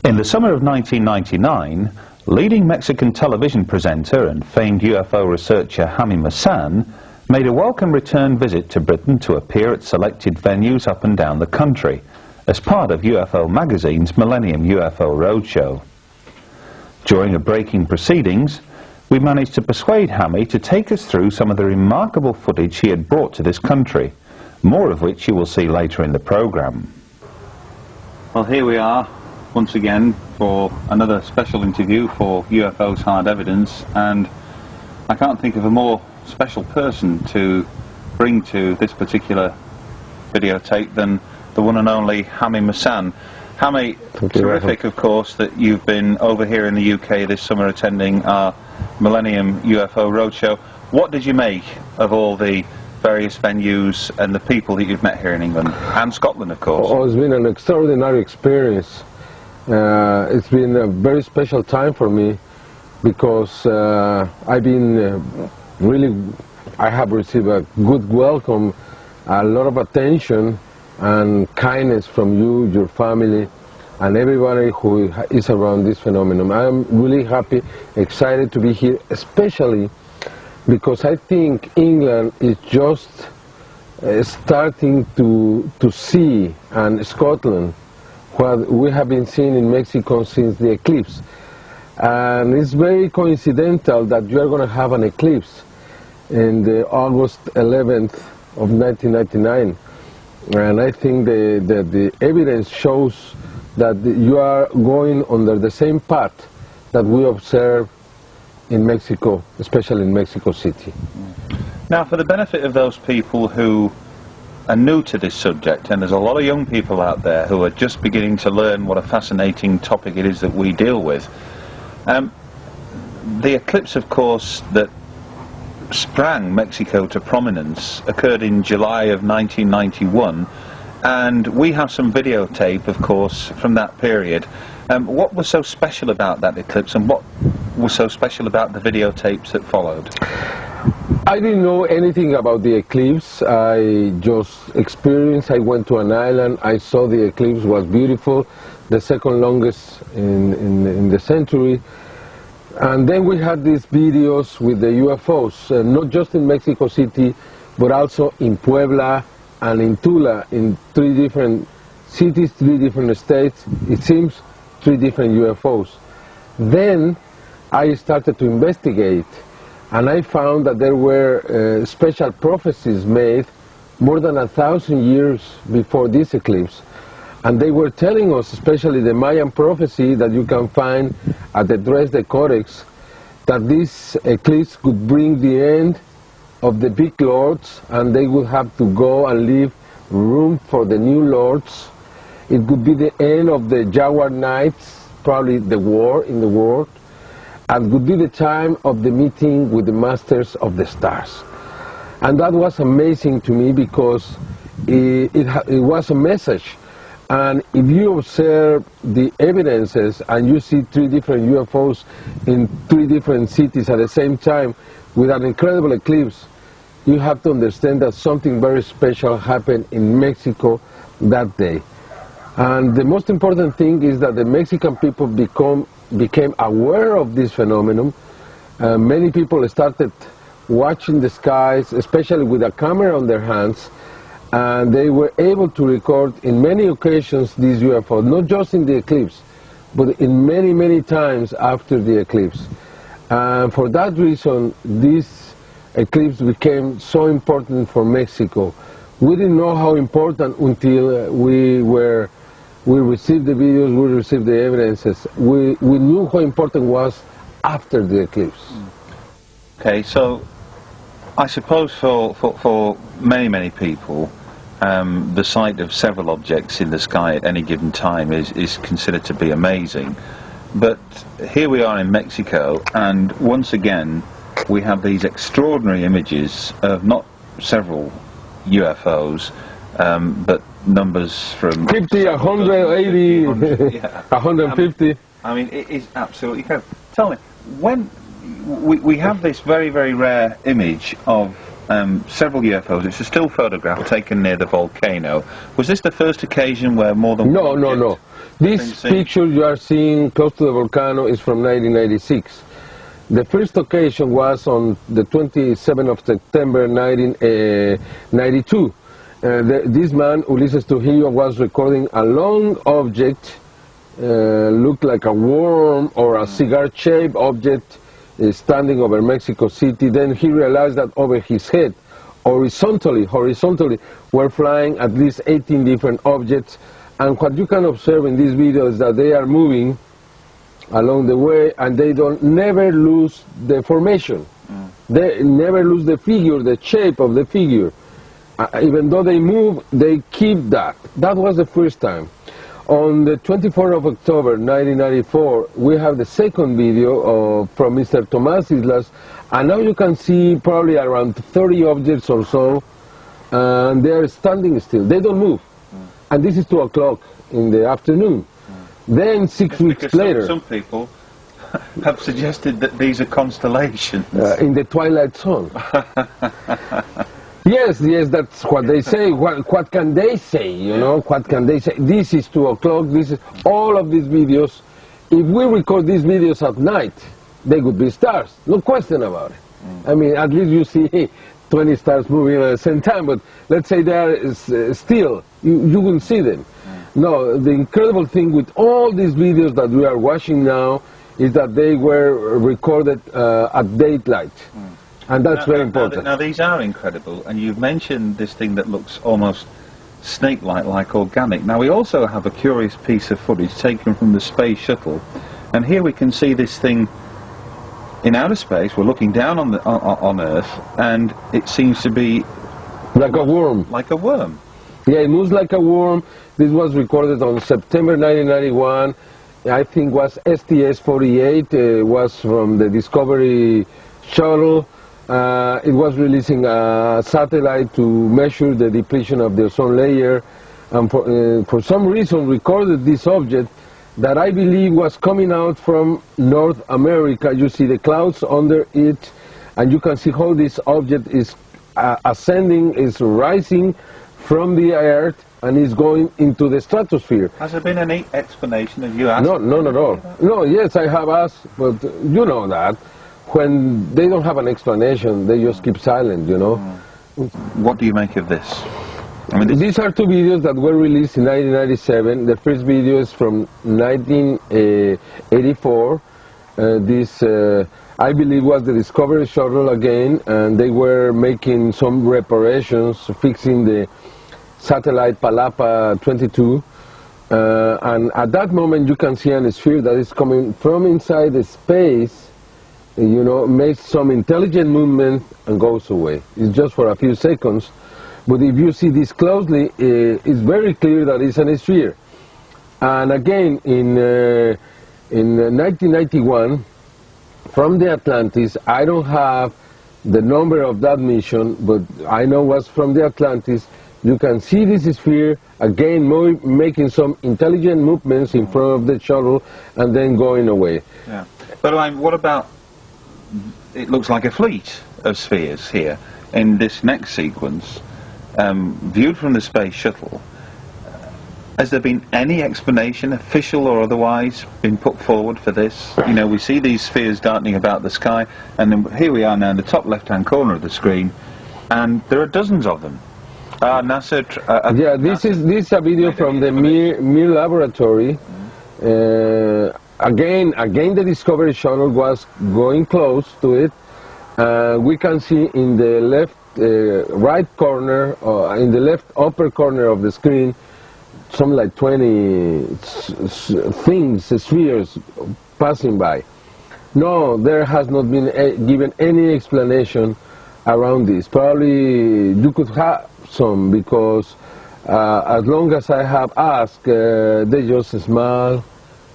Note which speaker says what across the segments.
Speaker 1: In the summer of 1999, leading Mexican television presenter and famed UFO researcher Jaime Maussan made a welcome return visit to Britain to appear at selected venues up and down the country as part of UFO magazine's Millennium UFO Roadshow. During a breaking proceedings, we managed to persuade Jaime to take us through some of the remarkable footage he had brought to this country, more of which you will see later in the program. Well, here we are once again for another special interview for UFO's Hard Evidence, and I can't think of a more special person to bring to this particular videotape than the one and only Jaime Maussan. Jaime, terrific of course that you've been over here in the UK this summer attending our Millennium UFO Roadshow. What did you make of all the various venues and the people that you've met here in England and Scotland, of course?
Speaker 2: Oh, it's been an extraordinary experience. It's been a very special time for me because I've been I have received a good welcome, a lot of attention and kindness from you, your family, and everybody who is around this phenomenon. I'm really happy, excited to be here, especially because I think England is just starting to see, and Scotland, what we have been seeing in Mexico since the eclipse. And it's very coincidental that you are going to have an eclipse in the August 11th of 1999. And I think that the evidence shows that you are going under the same path that we observe in Mexico, especially in Mexico City.
Speaker 1: Now, for the benefit of those people who are new to this subject, and there's a lot of young people out there who are just beginning to learn what a fascinating topic it is that we deal with, the eclipse, of course, that sprang Mexico to prominence occurred in July of 1991, and we have some videotape, of course, from that period. What was so special about that eclipse, and what was so special about the videotapes that followed?
Speaker 2: I didn't know anything about the eclipse. I just experienced. I went to an island. I saw the eclipse. Was beautiful, the second longest in the century. And then we had these videos with the UFOs, not just in Mexico City, but also in Puebla and in Tula, in 3 different cities, 3 different states. It seems 3 different UFOs. Then I started to investigate, and I found that there were special prophecies made more than 1,000 years before this eclipse. And they were telling us, especially the Mayan prophecy that you can find at the Dresden Codex, that this eclipse could bring the end of the big lords, and they would have to go and leave room for the new lords. It could be the end of the Jaguar Knights, probably the war in the world, and would be the time of the meeting with the masters of the stars. And that was amazing to me because it was a message. And if you observe the evidences and you see 3 different UFOs in 3 different cities at the same time with an incredible eclipse, you have to understand that something very special happened in Mexico that day. And the most important thing is that the Mexican people became aware of this phenomenon. Many people started watching the skies, especially with a camera on their hands, and they were able to record in many occasions these UFOs, not just in the eclipse, but in many, many times after the eclipse. And for that reason, this eclipse became so important for Mexico. We didn't know how important until we received the videos, we received the evidences. We knew how important it was after the eclipse.
Speaker 1: Okay, so I suppose for many people, the sight of several objects in the sky at any given time is considered to be amazing. But here we are in Mexico, and once again we have these extraordinary images of not several UFOs, but numbers from
Speaker 2: 50, 180, 150.
Speaker 1: I mean, it is absolutely incredible. Tell me, when we have this very, very rare image of several UFOs, it's a still photograph taken near the volcano. Was this the first occasion where more than one object?
Speaker 2: No. This picture you are seeing close to the volcano is from 1996. The first occasion was on the 27th of September 1992. This man, Ulises Trujillo, was recording a long object, looked like a worm or a cigar-shaped object, standing over Mexico City. Then he realized that over his head, horizontally, were flying at least 18 different objects. And what you can observe in this video is that they are moving along the way, and they never lose the formation. They never lose the figure, the shape of the figure. Even though they move, they keep that. That was the first time. On the 24th of October 1994, we have the second video from Mr. Tomás Islas, and now you can see probably around 30 objects or so, and they are standing still. They don't move. And this is 2 o'clock in the afternoon. Then 6 weeks later...
Speaker 1: Some people have suggested that these are constellations.
Speaker 2: In the twilight zone. Yes, that's what they say. What can they say, you know? What can they say? This is 2 o'clock, this is... All of these videos, if we record these videos at night, they could be stars. No question about it. I mean, at least you see 20 stars moving at the same time, but let's say they are still, you will see them. No, the incredible thing with all these videos that we are watching now is that they were recorded at daylight. And that's very important.
Speaker 1: Now these are incredible, and you've mentioned this thing that looks almost snake-like, like organic. Now we also have a curious piece of footage taken from the space shuttle, and here we can see this thing in outer space. We're looking down on Earth, and it seems to be
Speaker 2: like a worm.
Speaker 1: Like a worm.
Speaker 2: Yeah, it moves like a worm. This was recorded on September 1991. I think was STS-48. Was from the Discovery shuttle. It was releasing a satellite to measure the depletion of the ozone layer, and for some reason recorded this object that I believe was coming out from North America. You see the clouds under it, and you can see how this object is ascending, is rising from the Earth, and is going into the stratosphere.
Speaker 1: Has there been any explanation of you asked?
Speaker 2: No, none at all. No, yes, I have asked, but you know that. When they don't have an explanation, they just keep silent, you know.
Speaker 1: What do you make of this? I mean,
Speaker 2: these are 2 videos that were released in 1997. The first video is from 1984. This, I believe, was the Discovery shuttle again, and they were making some reparations, fixing the satellite Palapa 22. And at that moment, you can see a sphere that is coming from inside the space, you know, makes some intelligent movement and goes away. It's just for a few seconds. But if you see this closely, it's very clear that it's an sphere. And again, in 1991, from the Atlantis, I don't have the number of that mission, but I know it was from the Atlantis. You can see this sphere again making some intelligent movements in front of the shuttle and then going away.
Speaker 1: Yeah. But what about, it looks like a fleet of spheres here in this next sequence, viewed from the space shuttle. Has there been any explanation, official or otherwise, been put forward for this? You know, we see these spheres darting about the sky, and then here we are now in the top left-hand corner of the screen, and there are dozens of them. NASA...
Speaker 2: yeah, this is a video from the Mir laboratory. Again, the Discovery shuttle was going close to it. We can see in the left right corner, in the left upper corner of the screen, something like 20 spheres passing by. No, there has not been given any explanation around this. Probably you could have some, because as long as I have asked, they just smile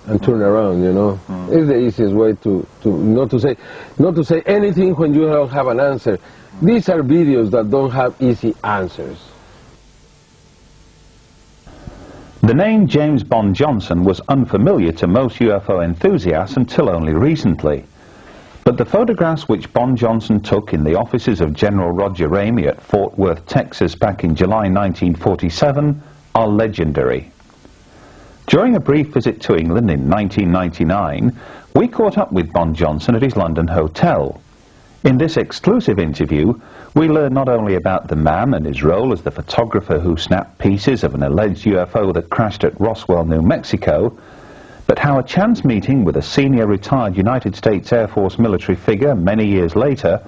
Speaker 2: and turn around, you know. It's the easiest way to not to say anything when you don't have an answer. These are videos that don't have easy answers.
Speaker 1: The name James Bond Johnson was unfamiliar to most UFO enthusiasts until only recently. But the photographs which Bond Johnson took in the offices of General Roger Ramey at Fort Worth, Texas back in July 1947 are legendary. During a brief visit to England in 1999, we caught up with Bond Johnson at his London hotel. In this exclusive interview, we learn not only about the man and his role as the photographer who snapped pieces of an alleged UFO that crashed at Roswell, New Mexico, but how a chance meeting with a senior retired United States Air Force military figure many years later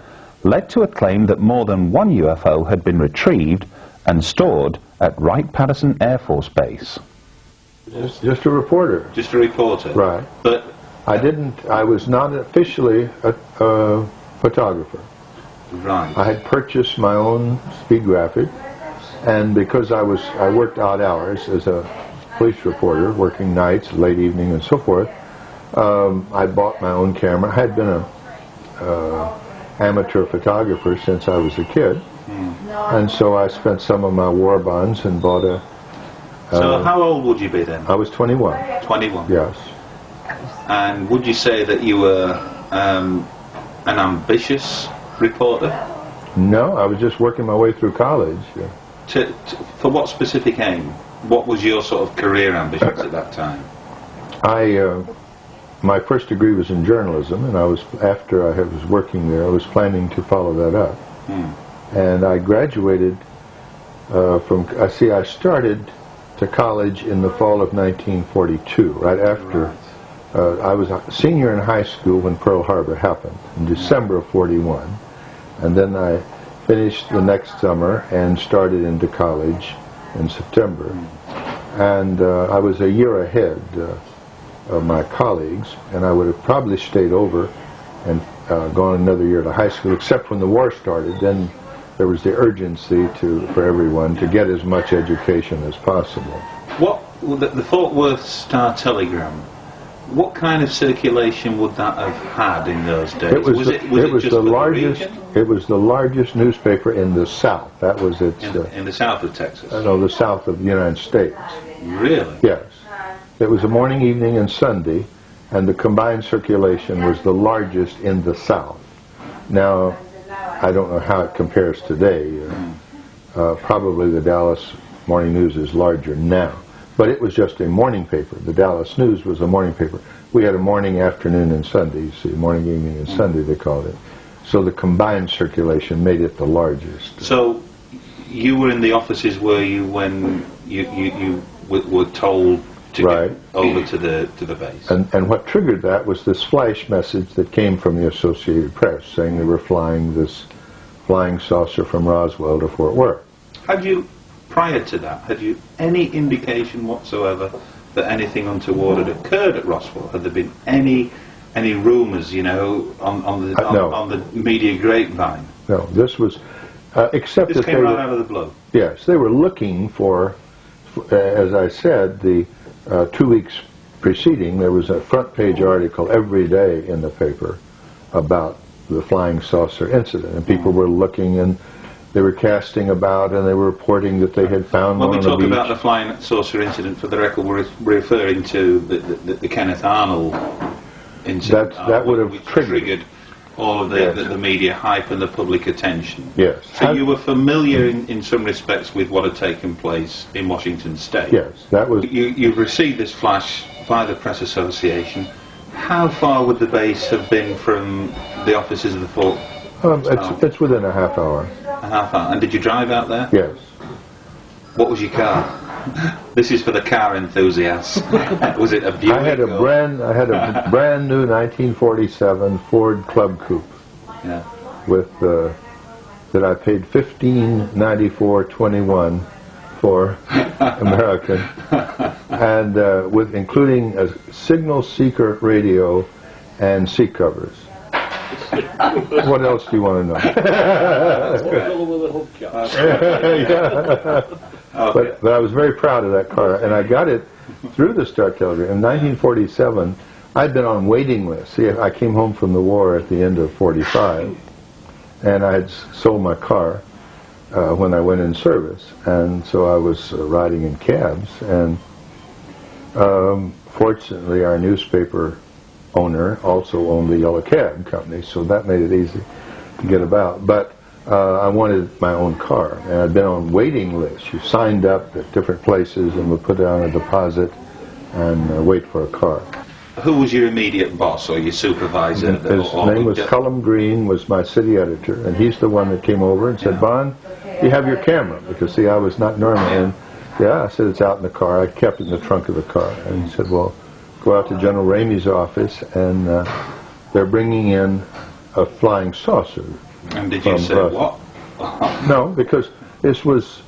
Speaker 1: led to a claim that more than one UFO had been retrieved and stored at Wright-Patterson Air Force Base.
Speaker 3: Just a reporter.
Speaker 1: Just a reporter.
Speaker 3: Right.
Speaker 1: But
Speaker 3: I was not officially a photographer.
Speaker 1: Right.
Speaker 3: I had purchased my own speed graphic, and because I worked odd hours as a police reporter, working nights, late evening, and so forth, I bought my own camera. I had been an amateur photographer since I was a kid, and so I spent some of my war bonds and bought a...
Speaker 1: so how old would you be then?
Speaker 3: I was 21.
Speaker 1: 21?
Speaker 3: Yes.
Speaker 1: And would you say that you were an ambitious reporter?
Speaker 3: No, I was just working my way through college. Yeah.
Speaker 1: For what specific aim? What was your sort of career ambitions at that time?
Speaker 3: My first degree was in journalism, and after I was working there, I was planning to follow that up. And I graduated I started to college in the fall of 1942, right after I was a senior in high school when Pearl Harbor happened, in December of 41. And then I finished the next summer and started into college in September. And I was a year ahead of my colleagues, and I would have probably stayed over and gone another year to high school, except when the war started. Then there was the urgency for everyone to get as much education as possible.
Speaker 1: The Fort Worth Star-Telegram, what kind of circulation would that have had in those days?
Speaker 3: It was the largest newspaper in the South. That was its...
Speaker 1: in the south of Texas?
Speaker 3: No, the south of the United States.
Speaker 1: Really?
Speaker 3: Yes. It was a morning, evening, and Sunday, and the combined circulation was the largest in the South. Now, I don't know how it compares today. Probably the Dallas Morning News is larger now. But it was just a morning paper. The Dallas News was a morning paper. We had a morning, afternoon, and Sunday. You see, morning, evening, and Sunday they called it. So the combined circulation made it the largest.
Speaker 1: So you were in the offices, were you, when you were told to
Speaker 3: get
Speaker 1: over to the base?
Speaker 3: And what triggered that was this flash message that came from the Associated Press saying they were flying this flying saucer from Roswell to Fort Worth.
Speaker 1: Prior to that, had you any indication whatsoever that anything untoward had occurred at Roswell? Had there been any rumours, you know, on the media grapevine?
Speaker 3: No, this was except
Speaker 1: this
Speaker 3: that
Speaker 1: came right out of the blue.
Speaker 3: Yes, they were looking for, as I said, the 2 weeks preceding, there was a front page article every day in the paper about the flying saucer incident, and people were looking, and they were casting about, and they were reporting that they had found
Speaker 1: when
Speaker 3: one
Speaker 1: we
Speaker 3: on
Speaker 1: talk
Speaker 3: the beach.
Speaker 1: about the flying saucer incident, for the record, we're referring to the Kenneth Arnold incident.
Speaker 3: That would have
Speaker 1: which
Speaker 3: triggered
Speaker 1: all of
Speaker 3: Yes.
Speaker 1: the media hype and the public attention.
Speaker 3: Yes.
Speaker 1: So you were familiar in some respects with what had taken place in Washington State.
Speaker 3: Yes, that was.
Speaker 1: You've received this flash by the Press Association. How far would the base have been from the offices of the fort?
Speaker 3: It's within a half hour.
Speaker 1: A half hour. And did you drive out there?
Speaker 3: Yes.
Speaker 1: What was your car? This is for the car enthusiasts. Was it a Buick?
Speaker 3: I had a brand new 1947 Ford Club Coupe.
Speaker 1: Yeah.
Speaker 3: With that I paid $15.94.21 for American, and with including a signal seeker radio and seat covers. What else do you want to know?
Speaker 1: Okay.
Speaker 3: But I was very proud of that car, and I got it through the Star Telegram. In 1947, I'd been on waiting lists. See, I came home from the war at the end of 45, and I had sold my car when I went in service, and so I was riding in cabs, and fortunately our newspaper owner also owned the Yellow Cab Company, so that made it easy to get about. But I wanted my own car, and I'd been on waiting lists. You signed up at different places and would put down a deposit and wait for a car.
Speaker 1: Who was your immediate boss or your supervisor?
Speaker 3: His name was Cullum Green, was my city editor, and he's the one that came over and said, "Bond, you have your camera?" Because, see, I was not normal. And, yeah, I said, "It's out in the car." I kept it in the trunk of the car. And he said, "Well, go out to General Ramey's office, and they're bringing in a flying saucer."
Speaker 1: And did you say what?
Speaker 3: No, because this was,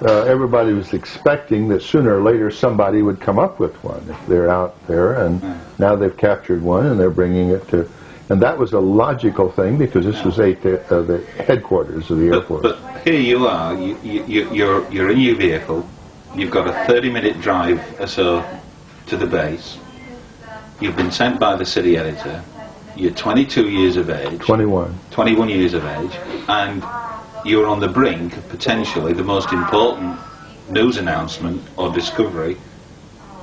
Speaker 3: everybody was expecting that sooner or later somebody would come up with one if they're out there, and now they've captured one and they're bringing it to, and that was a logical thing because this was the headquarters of the Air Force.
Speaker 1: But here you are, you're in your vehicle, you've got a 30-minute drive or so to the base, you've been sent by the city editor, you're 22 years of age. 21 years of age, and you're on the brink of potentially the most important news announcement or discovery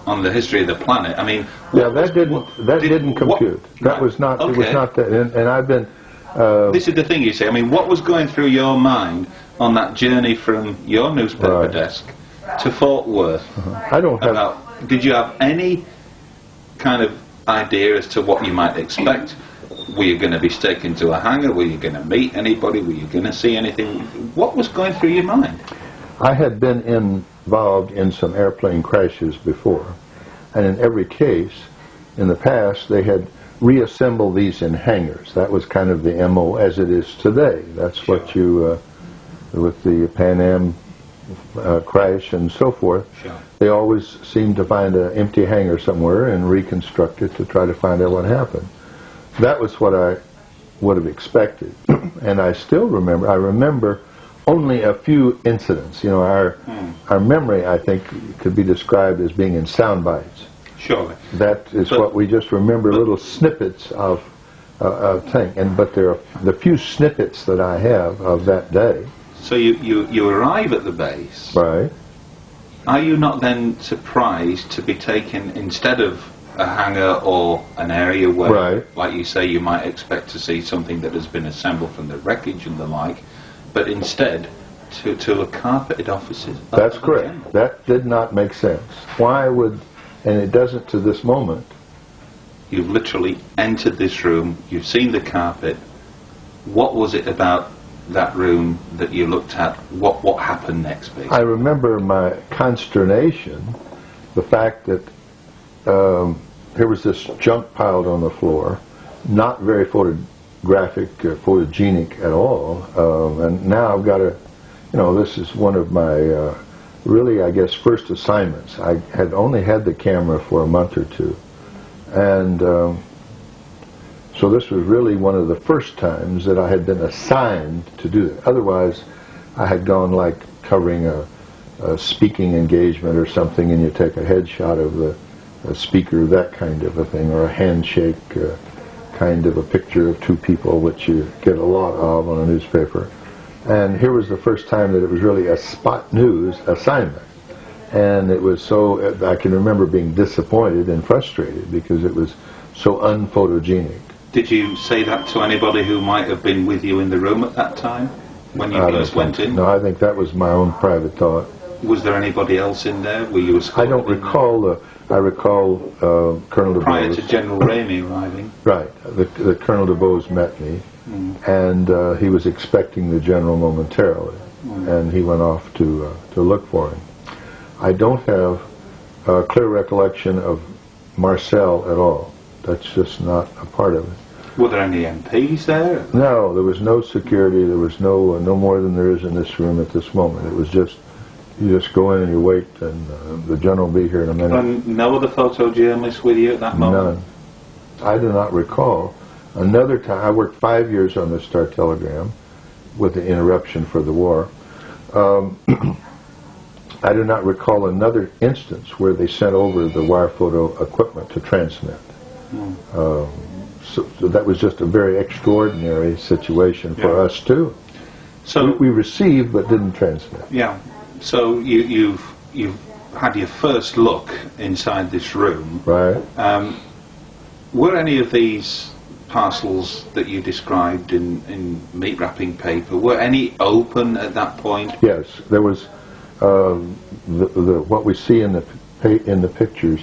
Speaker 1: on the history of the planet. I mean,
Speaker 3: yeah, that didn't compute. That was not.
Speaker 1: Okay.
Speaker 3: It was not that. And I've been.
Speaker 1: This is the thing you say. I mean, what was going through your mind on that journey from your newspaper desk to Fort Worth?
Speaker 3: I don't have.
Speaker 1: Did you have any kind of idea as to what you might expect? Were you going to be taken to a hangar? Were you going to meet anybody? Were you going to see anything? What was going through your mind?
Speaker 3: I had been involved in some airplane crashes before, and in every case, in the past, they had reassembled these in hangars. That was kind of the MO as it is today. That's what you, with the Pan Am crash and so forth, they always seem to find an empty hangar somewhere and reconstruct it to try to find out what happened. That was what I would have expected. And I still remember, I remember only a few incidents. You know, our memory, I think, could be described as being in sound bites.
Speaker 1: Surely.
Speaker 3: That is what we just remember, little snippets of thing. But there are the few snippets that I have of that day.
Speaker 1: So you arrive at the base.
Speaker 3: Right.
Speaker 1: Are you not then surprised to be taken, instead of a hangar or an area where, like you say, you might expect to see something that has been assembled from the wreckage and the like, but instead to a carpeted offices?
Speaker 3: That's correct. That did not make sense. Why would, and it doesn't to this moment.
Speaker 1: You've literally entered this room, you've seen the carpet. What was it about that room that you looked at? What happened next, basically?
Speaker 3: I remember my consternation, the fact that there was this junk piled on the floor, not very photogenic at all, and now I've got to, you know, this is one of my really, I guess, first assignments. I had only had the camera for a month or two, and so this was really one of the first times that I had been assigned to do that. Otherwise, I had gone like covering a speaking engagement or something, and you take a headshot of the speaker, that kind of a thing, or a handshake, kind of a picture of two people, which you get a lot of on a newspaper. And here was the first time that it was really a spot news assignment. And it was so, I can remember being disappointed and frustrated because it was so unphotogenic.
Speaker 1: Did you say that to anybody who might have been with you in the room at that time, when you first went in?
Speaker 3: No, I think that was my own private thought.
Speaker 1: Was there anybody else in there? Were you escorted?
Speaker 3: I don't recall. I recall Colonel DeBose.
Speaker 1: Prior to General Ramey arriving.
Speaker 3: Right. The Colonel DeBose met me, and he was expecting the general momentarily, and he went off to look for him. I don't have a clear recollection of Marcel at all. That's just not a part of it.
Speaker 1: Were there any MPs there?
Speaker 3: No, there was no security. There was no more than there is in this room at this moment. It was just, you just go in and you wait, and the general will be here in a minute.
Speaker 1: And no other photojournalists with you at that moment?
Speaker 3: None. I do not recall. Another time, I worked 5 years on the Star Telegram with the interruption for the war. I do not recall another instance where they sent over the wire photo equipment to transmit. So that was just a very extraordinary situation for us too. So we received but didn't transmit.
Speaker 1: Yeah. So you've had your first look inside this room.
Speaker 3: Right.
Speaker 1: Were any of these parcels that you described in meat wrapping paper, were any open at that point?
Speaker 3: Yes, there was. What we see in the pictures,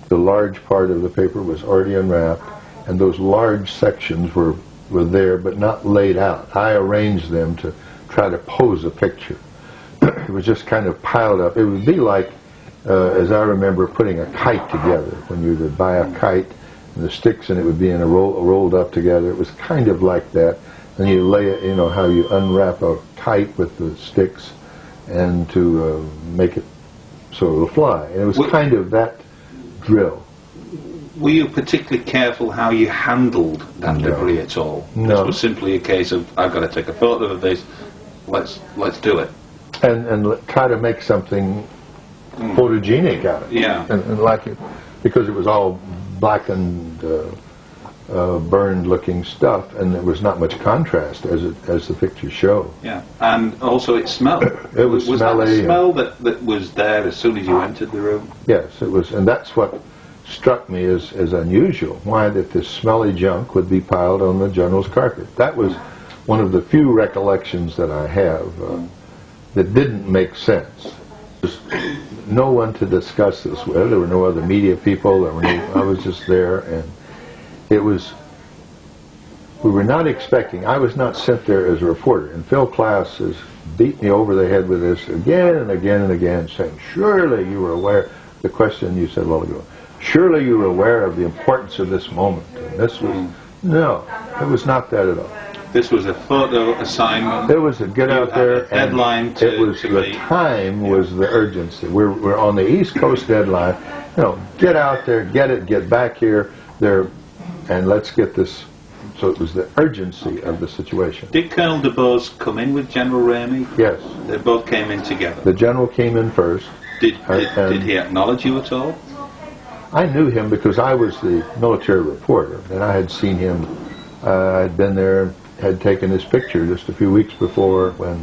Speaker 3: the large part of the paper was already unwrapped, and those large sections were there but not laid out. I arranged them to try to pose a picture. It was just kind of piled up. It would be like, as I remember, putting a kite together. When you would buy a kite, and the sticks in it would be in rolled up together. It was kind of like that. And you lay it, you know, how you unwrap a kite with the sticks, and to make it so it'll fly. And it was kind of that drill.
Speaker 1: Were you particularly careful how you handled that debris at all?
Speaker 3: No.
Speaker 1: This was simply a case of, I've got to take a photo of this, let's do it.
Speaker 3: And try to make something photogenic out of it.
Speaker 1: Yeah.
Speaker 3: And like it, because it was all blackened, burned looking stuff, and there was not much contrast as the pictures show.
Speaker 1: Yeah, and also it smelled.
Speaker 3: It was smelly.
Speaker 1: That the smell that was there as soon as you entered the room?
Speaker 3: Yes, it was, and that's what struck me as unusual. Why that this smelly junk would be piled on the general's carpet. That was one of the few recollections that I have that didn't make sense. There's no one to discuss this with. There were no other media people. I was just there, and it was, we were not expecting, I was not sent there as a reporter, and Phil Klass has beat me over the head with this again and again and again, saying, surely you were aware, the question you said a while ago, surely you were aware of the importance of this moment. And this was, no, it was not that at all.
Speaker 1: This was a photo assignment.
Speaker 3: It was a get out there, and
Speaker 1: deadline
Speaker 3: it was the time was the urgency. We're on the East Coast deadline. You know, get out there, get it, get back here, there, and let's get this. So it was the urgency of the situation.
Speaker 1: Did Colonel DeBose come in with General Ramey?
Speaker 3: Yes.
Speaker 1: They both came in together.
Speaker 3: The general came in first.
Speaker 1: Did he acknowledge you at all?
Speaker 3: I knew him because I was the military reporter, and I had seen him. I'd been there, had taken his picture just a few weeks before when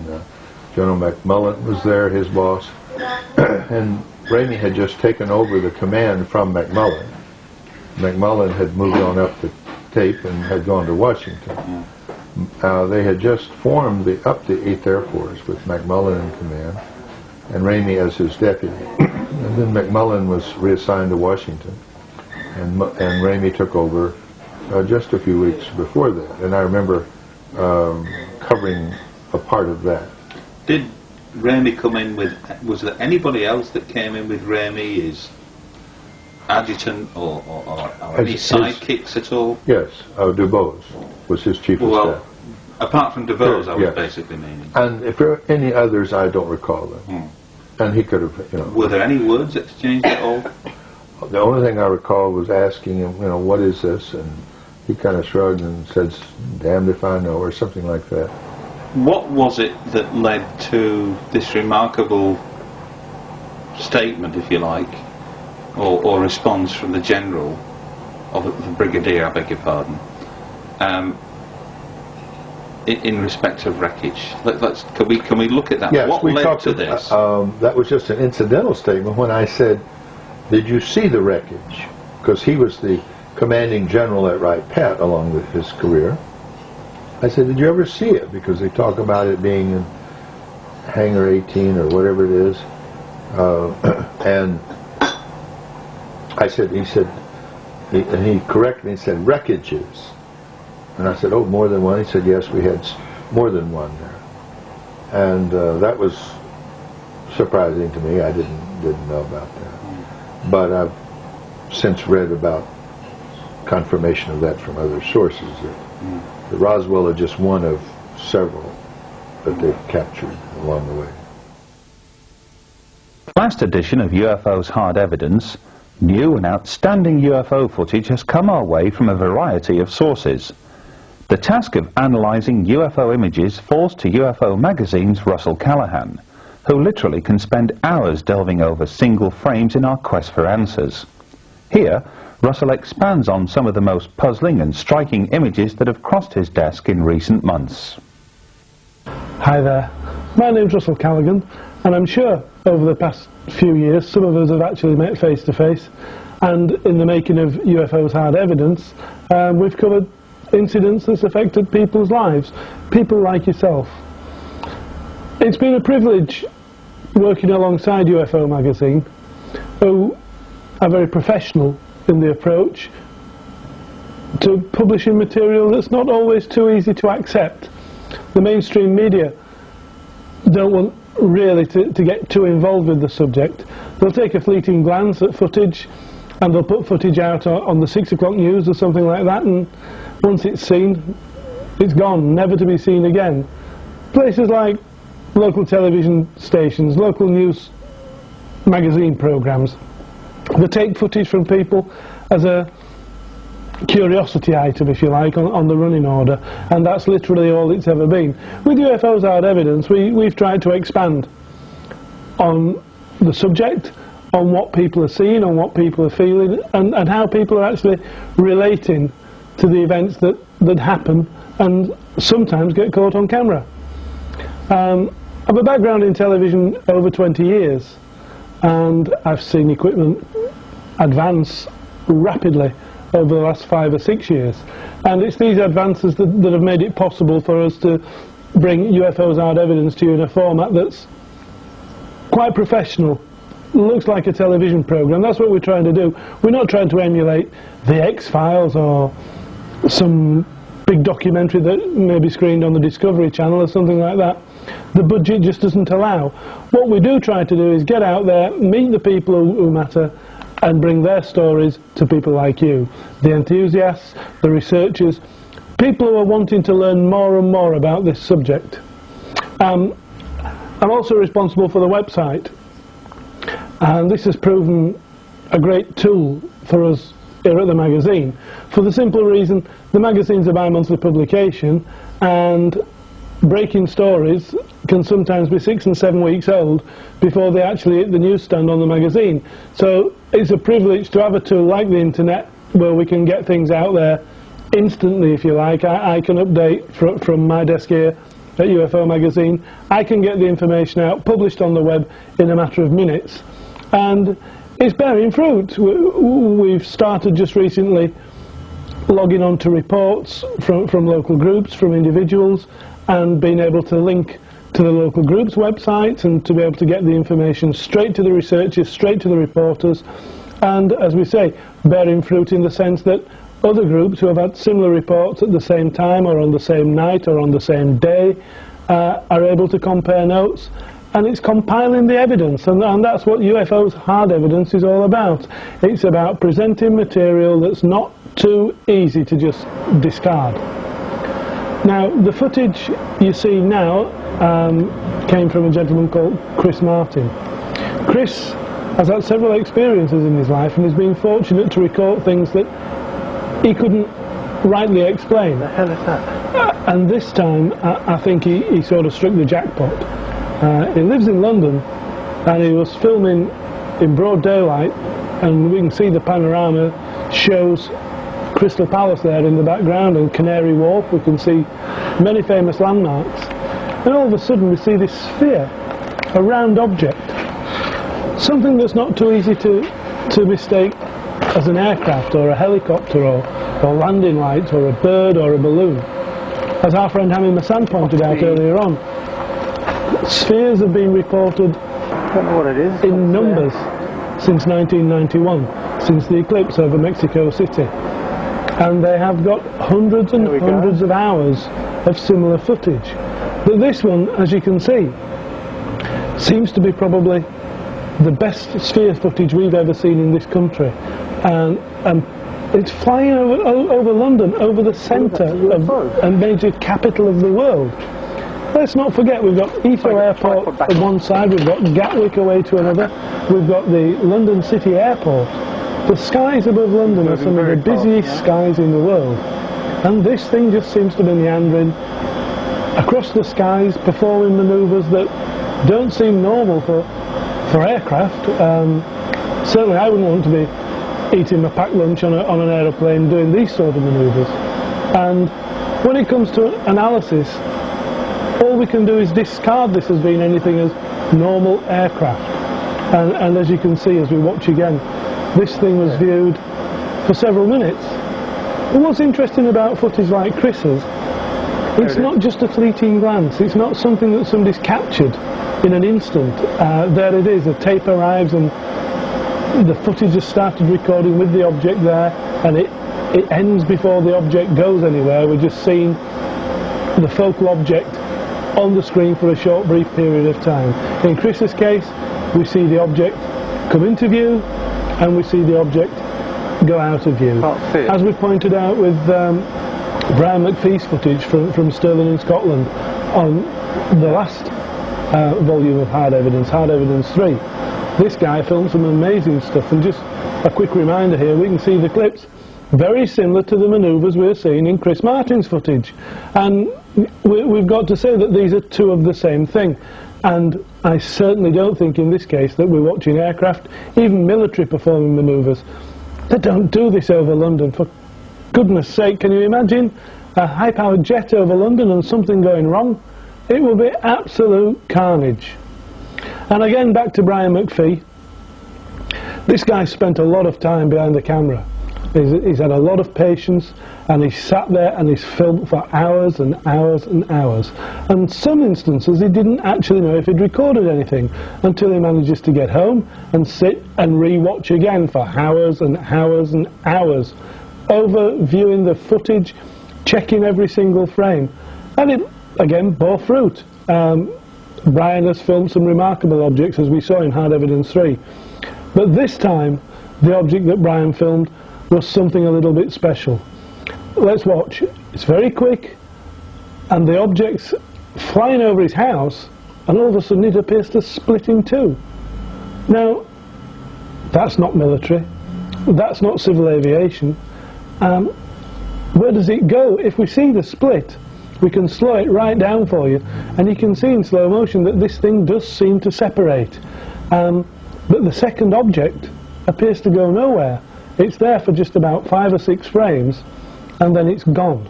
Speaker 3: General McMullen was there, his boss, and Ramey had just taken over the command from McMullen. McMullen had moved on up the tape and had gone to Washington. They had just formed up the 8th Air Force with McMullen in command and Ramey as his deputy. And then McMullen was reassigned to Washington, and Ramey took over just a few weeks before that. And I remember covering a part of that.
Speaker 1: Did Ramey come in with, was there anybody else that came in with Ramey, his adjutant or any sidekicks at all?
Speaker 3: Yes, DuBose was his chief of staff.
Speaker 1: Apart from DuBose, I was basically meaning.
Speaker 3: And if there are any others, I don't recall them. And he could have, you know.
Speaker 1: Were there any words exchanged at all?
Speaker 3: The only thing I recall was asking him, you know, what is this? And he kind of shrugged and said, damned if I know, or something like that.
Speaker 1: What was it that led to this remarkable statement, if you like, or response from the general, or the brigadier, I beg your pardon, in respect of wreckage? Can we look at that?
Speaker 3: Yes,
Speaker 1: What
Speaker 3: we
Speaker 1: led
Speaker 3: talked
Speaker 1: to this?
Speaker 3: That was just an incidental statement when I said, did you see the wreckage? Because he was the commanding general at Wright-Patt along with his career. I said, did you ever see it? Because they talk about it being in Hangar 18 or whatever it is. And I said, he corrected me and said, wreckages. And I said, oh, more than one? He said, yes, we had more than one there. And that was surprising to me. I didn't know about that. But I've since read about confirmation of that from other sources. The Roswell are just one of several that they've captured along the way.
Speaker 1: Last edition of UFO's Hard Evidence, new and outstanding UFO footage has come our way from a variety of sources. The task of analysing UFO images falls to UFO Magazine's Russell Callahan, who literally can spend hours delving over single frames in our quest for answers. Here, Russell expands on some of the most puzzling and striking images that have crossed his desk in recent months.
Speaker 4: Hi there, my name's Russell Callahan, and I'm sure over the past few years some of us have actually met face to face, and in the making of UFO's Hard Evidence we've covered incidents that's affected people's lives, people like yourself. It's been a privilege working alongside UFO Magazine, who are very professional in the approach to publishing material that's not always too easy to accept. The mainstream media don't want really to get too involved with the subject. They'll take a fleeting glance at footage and they'll put footage out on the 6 o'clock news or something like that, and once it's seen, it's gone, never to be seen again. Places like local television stations, local news magazine programs, they take footage from people as a curiosity item, if you like, on the running order, and that's literally all it's ever been. With UFO's Hard Evidence, we've tried to expand on the subject, on what people are seeing, on what people are feeling, and how people are actually relating to the events that happen and sometimes get caught on camera. I have a background in television over 20 years, and I've seen equipment advance rapidly over the last 5 or 6 years, and it's these advances that have made it possible for us to bring UFO's Hard Evidence to you in a format that's quite professional, looks like a television program. That's what we're trying to do. We're not trying to emulate the X-Files or some big documentary that may be screened on the Discovery Channel or something like that. The budget just doesn't allow. What we do try to do is get out there, meet the people who matter, and bring their stories to people like you, the enthusiasts, the researchers, people who are wanting to learn more and more about this subject. I'm also responsible for the website, and this has proven a great tool for us here at the magazine, for the simple reason the magazine's a bi-monthly publication, and breaking stories can sometimes be 6 and 7 weeks old before they actually hit the newsstand on the magazine. So it's a privilege to have a tool like the internet where we can get things out there instantly, if you like. I can update from my desk here at UFO Magazine. I can get the information out, published on the web in a matter of minutes, and it's bearing fruit. We've started just recently logging on to reports from local groups, from individuals, and being able to link to the local groups' websites and to be able to get the information straight to the researchers, straight to the reporters, and, as we say, bearing fruit in the sense that other groups who have had similar reports at the same time or on the same night or on the same day are able to compare notes, and it's compiling the evidence, and that's what UFO's Hard Evidence is all about. It's about presenting material that's not too easy to just discard. Now, the footage you see now came from a gentleman called Chris Martin. Chris has had several experiences in his life and has been fortunate to record things that he couldn't rightly explain.
Speaker 5: The hell is that?
Speaker 4: And this time, I think he sort of struck the jackpot. He lives in London, and he was filming in broad daylight, and we can see the panorama shows Crystal Palace there in the background and Canary Wharf. We can see many famous landmarks, and all of a sudden we see this sphere, a round object, something that's not too easy to mistake as an aircraft or a helicopter or landing lights or a bird or a balloon. As our friend Hami Massan pointed out earlier on, spheres have been reported in numbers since 1991, since the eclipse over Mexico City, and they have got hundreds and hundreds of hours of similar footage. But this one, as you can see, seems to be probably the best sphere footage we've ever seen in this country, and it's flying over London, over the centre of a major capital of the world. Let's not forget, we've got Heathrow Airport at one side, we've got Gatwick away to another, we've got the London City Airport. The skies above London are some of the busiest skies in the world, and this thing just seems to be meandering across the skies, performing manoeuvres that don't seem normal for aircraft. Certainly I wouldn't want to be eating my packed lunch on an aeroplane doing these sort of manoeuvres. And when it comes to analysis, all we can do is discard this as being anything as normal aircraft. And as you can see as we watch again, this thing was viewed for several minutes. And what's interesting about footage like Chris's, it's not just a fleeting glance, it's not something that somebody's captured in an instant. There it is, a tape arrives and the footage has started recording with the object there, and it ends before the object goes anywhere. We're just seeing the focal object on the screen for a short brief period of time. In Chris's case, we see the object come into view and we see the object go out of view. As we pointed out with Brian McPhee's footage from Stirling in Scotland on the last volume of Hard Evidence 3. This guy filmed some amazing stuff, and just a quick reminder here, we can see the clips very similar to the manoeuvres we're seeing in Chris Martin's footage, and we've got to say that these are two of the same thing. And I certainly don't think in this case that we're watching aircraft, even military performing manoeuvres. They don't do this over London, for goodness sake. Can you imagine a high-powered jet over London and something going wrong? It will be absolute carnage. And again, back to Brian McPhee. This guy spent a lot of time behind the camera. He's had a lot of patience, and he's sat there and he's filmed for hours and hours and hours. And some instances he didn't actually know if he'd recorded anything until he manages to get home and sit and re-watch again for hours and hours and hours, overviewing the footage, checking every single frame. And it, again, bore fruit. Brian has filmed some remarkable objects, as we saw in Hard Evidence 3. But this time, the object that Brian filmed was something a little bit special. Let's watch. It's very quick, and the object's flying over his house, and all of a sudden it appears to split in two. Now, that's not military, that's not civil aviation. Where does it go? If we see the split, we can slow it right down for you, and you can see in slow motion that this thing does seem to separate. But the second object appears to go nowhere. It's there for just about 5 or 6 frames, and then it's gone.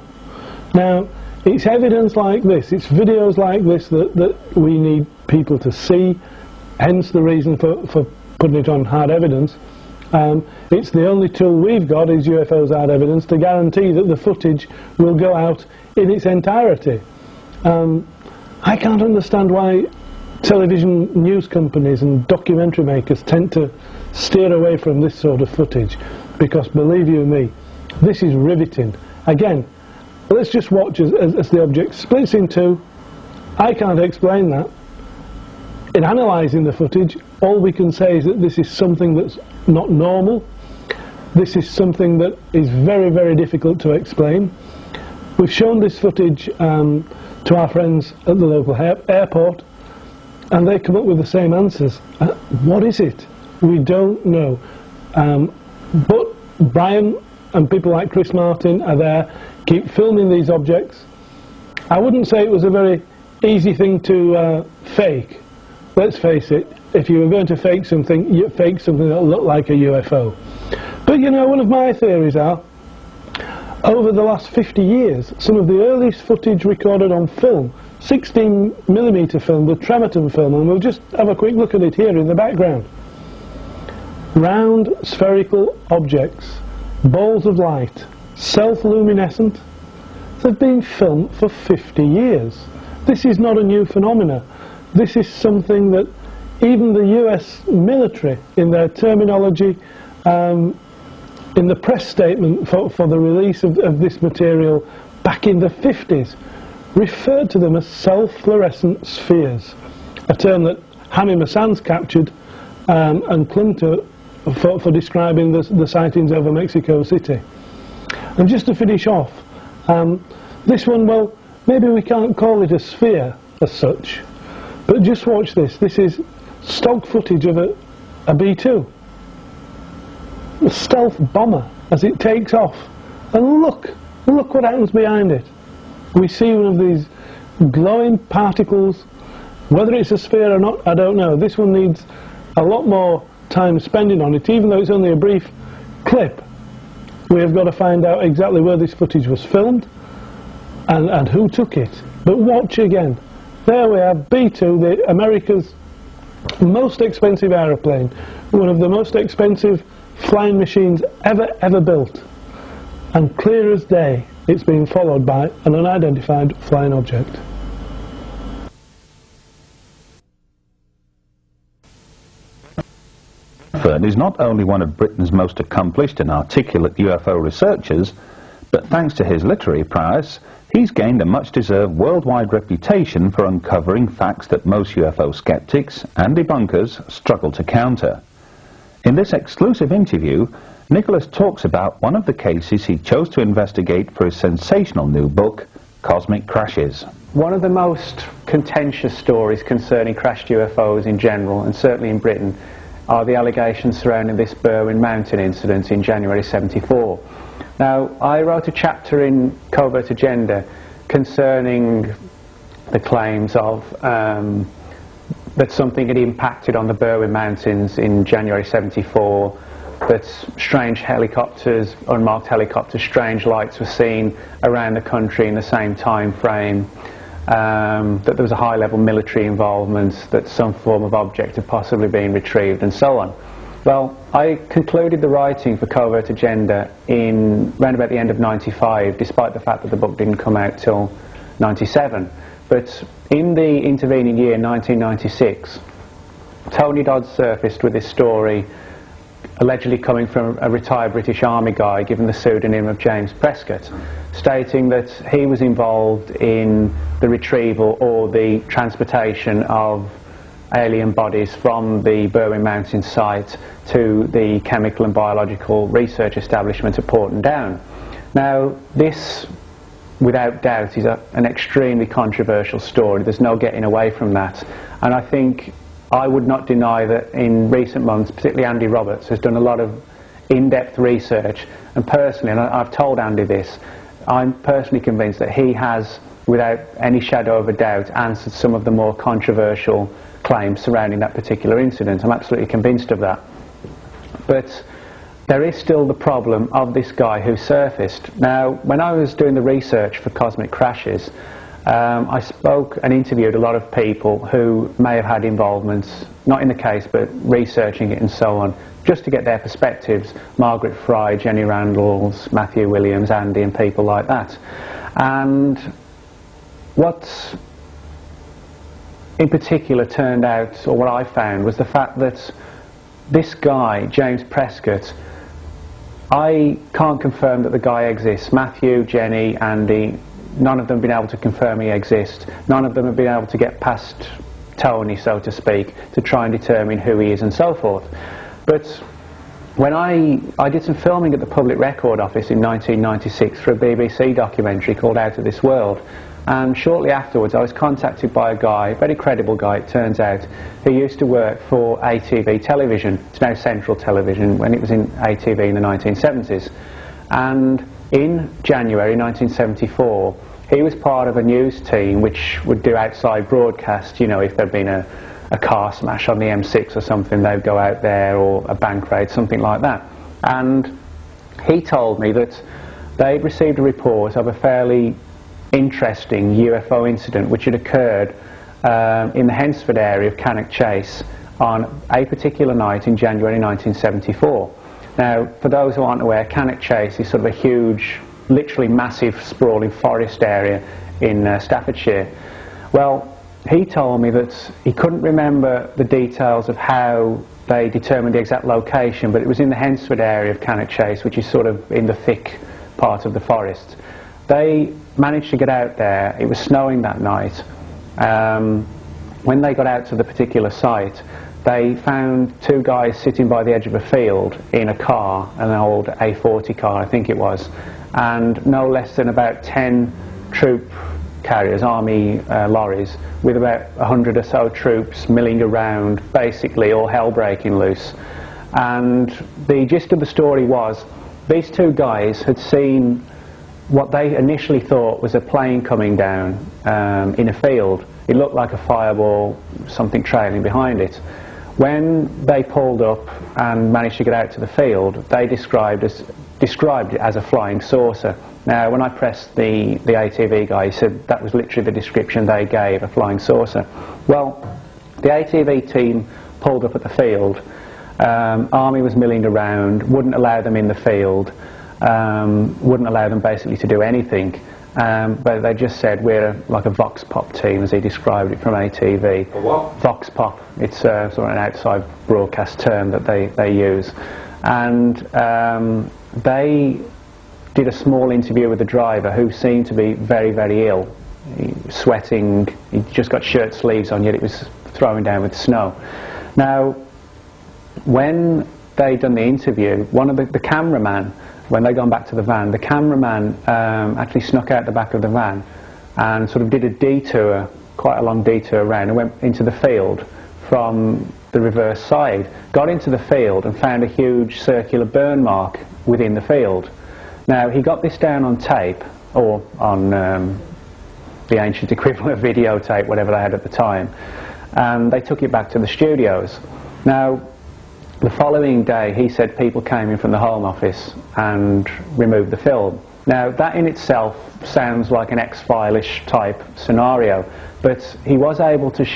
Speaker 4: Now, it's evidence like this, it's videos like this that we need people to see, hence the reason for putting it on Hard Evidence. It's the only tool we've got, is UFOs Hard Evidence, to guarantee that the footage will go out in its entirety. I can't understand why television news companies and documentary makers tend to steer away from this sort of footage, because believe you me, this is riveting. Again, let's just watch as the object splits in two. I can't explain that. In analysing the footage, all we can say is that this is something that's not normal. This is something that is very, very difficult to explain. We've shown this footage to our friends at the local airport, and they come up with the same answers. What is it? We don't know. But Brian and people like Chris Martin are there, keep filming these objects. I wouldn't say it was a very easy thing to fake. Let's face it, if you were going to fake something, you'd fake something that looked like a UFO. But you know, one of my theories are, Over the last 50 years, some of the earliest footage recorded on film, 16mm film, the Tremonton film, and we'll just have a quick look at it here in the background. Round spherical objects, balls of light, self-luminescent, they've been filmed for 50 years. This is not a new phenomena. This is something that even the US military, in their terminology, in the press statement for the release of this material back in the 50s, referred to them as self-fluorescent spheres, a term that Jaime Maussan's captured and clung to for describing the sightings over Mexico City. And just to finish off, this one, well, maybe we can't call it a sphere as such, but just watch this. This is stock footage of a B-2, a stealth bomber, as it takes off. And look what happens behind it. We see one of these glowing particles. Whether it's a sphere or not, I don't know. This one needs a lot more time spending on it, even though it's only a brief clip. We have got to find out exactly where this footage was filmed and who took it. But watch again. There we have B-2, America's most expensive aeroplane, one of the most expensive flying machines ever built. And clear as day, it's being followed by an unidentified flying object.
Speaker 1: Fern is not only one of Britain's most accomplished and articulate UFO researchers, but thanks to his literary prowess, he's gained a much-deserved worldwide reputation for uncovering facts that most UFO skeptics and debunkers struggle to counter. In this exclusive interview, Nicholas talks about one of the cases he chose to investigate for his sensational new book, Cosmic Crashes.
Speaker 5: One of the most contentious stories concerning crashed UFOs in general, and certainly in Britain, are the allegations surrounding this Berwyn Mountain incident in January '74. Now, I wrote a chapter in Covert Agenda concerning the claims of that something had impacted on the Berwyn Mountains in January '74, that strange helicopters, unmarked helicopters, strange lights were seen around the country in the same time frame, that there was a high-level military involvement, that some form of object had possibly been retrieved, and so on. Well, I concluded the writing for Covert Agenda in round about the end of '95, despite the fact that the book didn't come out till '97. But in the intervening year, 1996, Tony Dodd surfaced with this story, allegedly coming from a retired British Army guy given the pseudonym of James Prescott, stating that he was involved in the retrieval or the transportation of alien bodies from the Berwyn Mountain site to the chemical and biological research establishment at Porton Down. Now, this, without doubt, is an extremely controversial story. There's no getting away from that. And I think I would not deny that in recent months, particularly Andy Roberts, has done a lot of in-depth research. And personally, and I've told Andy this, I'm personally convinced that he has, without any shadow of a doubt, answered some of the more controversial claims surrounding that particular incident. I'm absolutely convinced of that. But there is still the problem of this guy who surfaced. Now, when I was doing the research for Cosmic Crashes, I spoke and interviewed a lot of people who may have had involvements, not in the case, but researching it and so on, just to get their perspectives. Margaret Fry, Jenny Randalls, Matthew Williams, Andy, and people like that. And what in particular turned out, or what I found, was the fact that this guy, James Prescott, I can't confirm that the guy exists. Matthew, Jenny, Andy, none of them have been able to confirm he exists. None of them have been able to get past Tony, so to speak, to try and determine who he is and so forth. But when I did some filming at the Public Record Office in 1996 for a BBC documentary called Out of This World, and shortly afterwards I was contacted by a guy, a very credible guy it turns out, who used to work for ATV Television. It's now Central Television, when it was in ATV in the 1970s. And in January 1974, he was part of a news team which would do outside broadcasts. You know, if there'd been a car smash on the M6 or something, they'd go out there, or a bank raid, something like that. And he told me that they'd received a report of a fairly interesting UFO incident which had occurred in the Hensford area of Cannock Chase on a particular night in January 1974. Now, for those who aren't aware, Cannock Chase is sort of a huge, literally massive, sprawling forest area in Staffordshire. Well, he told me that he couldn't remember the details of how they determined the exact location, but it was in the Hensford area of Cannock Chase, which is sort of in the thick part of the forest. They managed to get out there. It was snowing that night. When they got out to the particular site, they found two guys sitting by the edge of a field in a car, an old A40 car I think it was, and no less than about 10 troop carriers, army lorries, with about 100 or so troops milling around, basically all hell breaking loose. And the gist of the story was, these two guys had seen what they initially thought was a plane coming down in a field. It looked like a fireball, something trailing behind it. When they pulled up and managed to get out to the field, they described it as a flying saucer. Now, when I pressed the ATV guy, he said that was literally the description they gave, a flying saucer. Well, the ATV team pulled up at the field. Army was milling around, wouldn't allow them in the field, wouldn't allow them basically to do anything. But they just said we're like a vox pop team, as he described it from ATV.
Speaker 1: A what?
Speaker 5: Vox pop. It's sort of an outside broadcast term that they use. And they did a small interview with the driver, who seemed to be very, very ill. Sweating, he just got shirt sleeves on, yet it was throwing down with snow. Now, when they'd done the interview, one of the cameraman, when they gone back to the van, the cameraman actually snuck out the back of the van and sort of did a detour, quite a long detour around, and went into the field from the reverse side, got into the field and found a huge circular burn mark within the field. Now, he got this down on tape, or on the ancient equivalent of videotape, whatever they had at the time, and they took it back to the studios. Now, the following day, he said people came in from the Home Office and removed the film. Now, that in itself sounds like an X-File-ish type scenario, but he was able to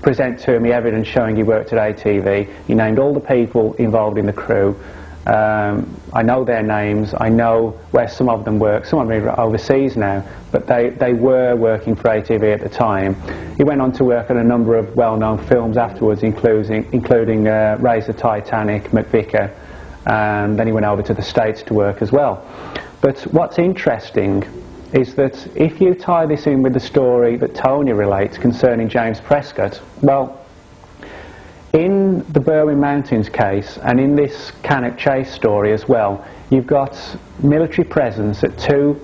Speaker 5: present to me evidence showing he worked at ATV. He named all the people involved in the crew. I know their names, I know where some of them work. Some of them are overseas now, but they were working for ATV at the time. He went on to work on a number of well-known films afterwards, including Raise the Titanic, McVicker, and then he went over to the States to work as well. But what's interesting is that if you tie this in with the story that Tony relates concerning James Prescott, well, in the Berwyn Mountains case, and in this Cannock Chase story as well, you've got military presence at two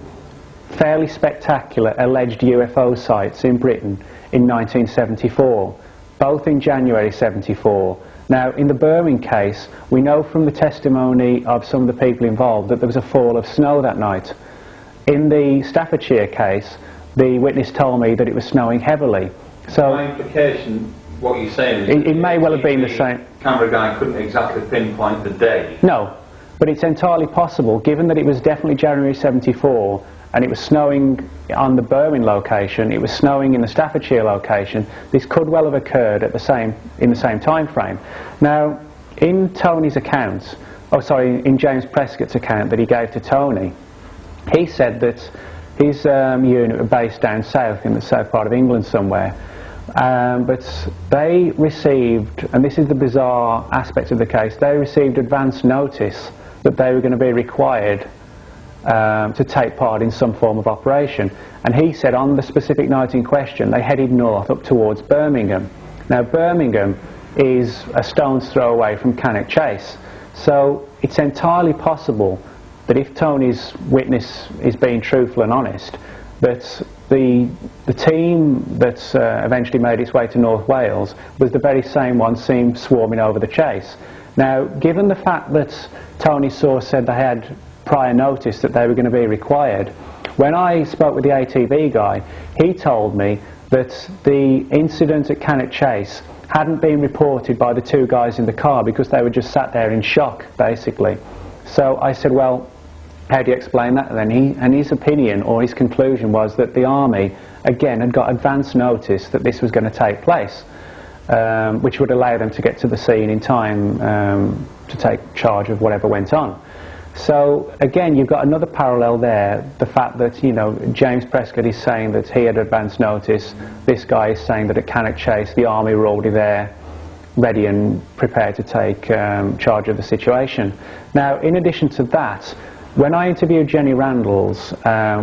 Speaker 5: fairly spectacular alleged UFO sites in Britain in 1974, both in January 74. Now, in the Berwyn case, we know from the testimony of some of the people involved that there was a fall of snow that night. In the Staffordshire case, the witness told me that it was snowing heavily. So,
Speaker 1: by implication, what you're saying is
Speaker 5: it may well have been the same.
Speaker 1: Camera guy couldn't exactly pinpoint the day.
Speaker 5: No, but it's entirely possible, given that it was definitely January 74 and it was snowing on the Berwyn location, it was snowing in the Staffordshire location, this could well have occurred at in the same time frame. Now, in Tony's account, in James Prescott's account that he gave to Tony, he said that his unit were based down south, in the south part of England somewhere, but they received, and this is the bizarre aspect of the case, they received advance notice that they were going to be required to take part in some form of operation. And he said on the specific night in question, they headed north up towards Birmingham. Now, Birmingham is a stone's throw away from Cannock Chase, so it's entirely possible that if Tony's witness is being truthful and honest, that the team that eventually made its way to North Wales was the very same one seen swarming over the chase. Now, given the fact that Tony's source said they had prior notice that they were going to be required, when I spoke with the ATV guy, he told me that the incident at Cannock Chase hadn't been reported by the two guys in the car because they were just sat there in shock, basically. So I said, well, How do you explain that then? And his opinion, or his conclusion, was that the army, again, had got advance notice that this was going to take place, which would allow them to get to the scene in time to take charge of whatever went on. So again, you've got another parallel there, the fact that, you know, James Prescott is saying that he had advance notice, this guy is saying that at Cannock Chase the army were already there, ready and prepared to take charge of the situation. Now, in addition to that, when I interviewed Jenny Randalls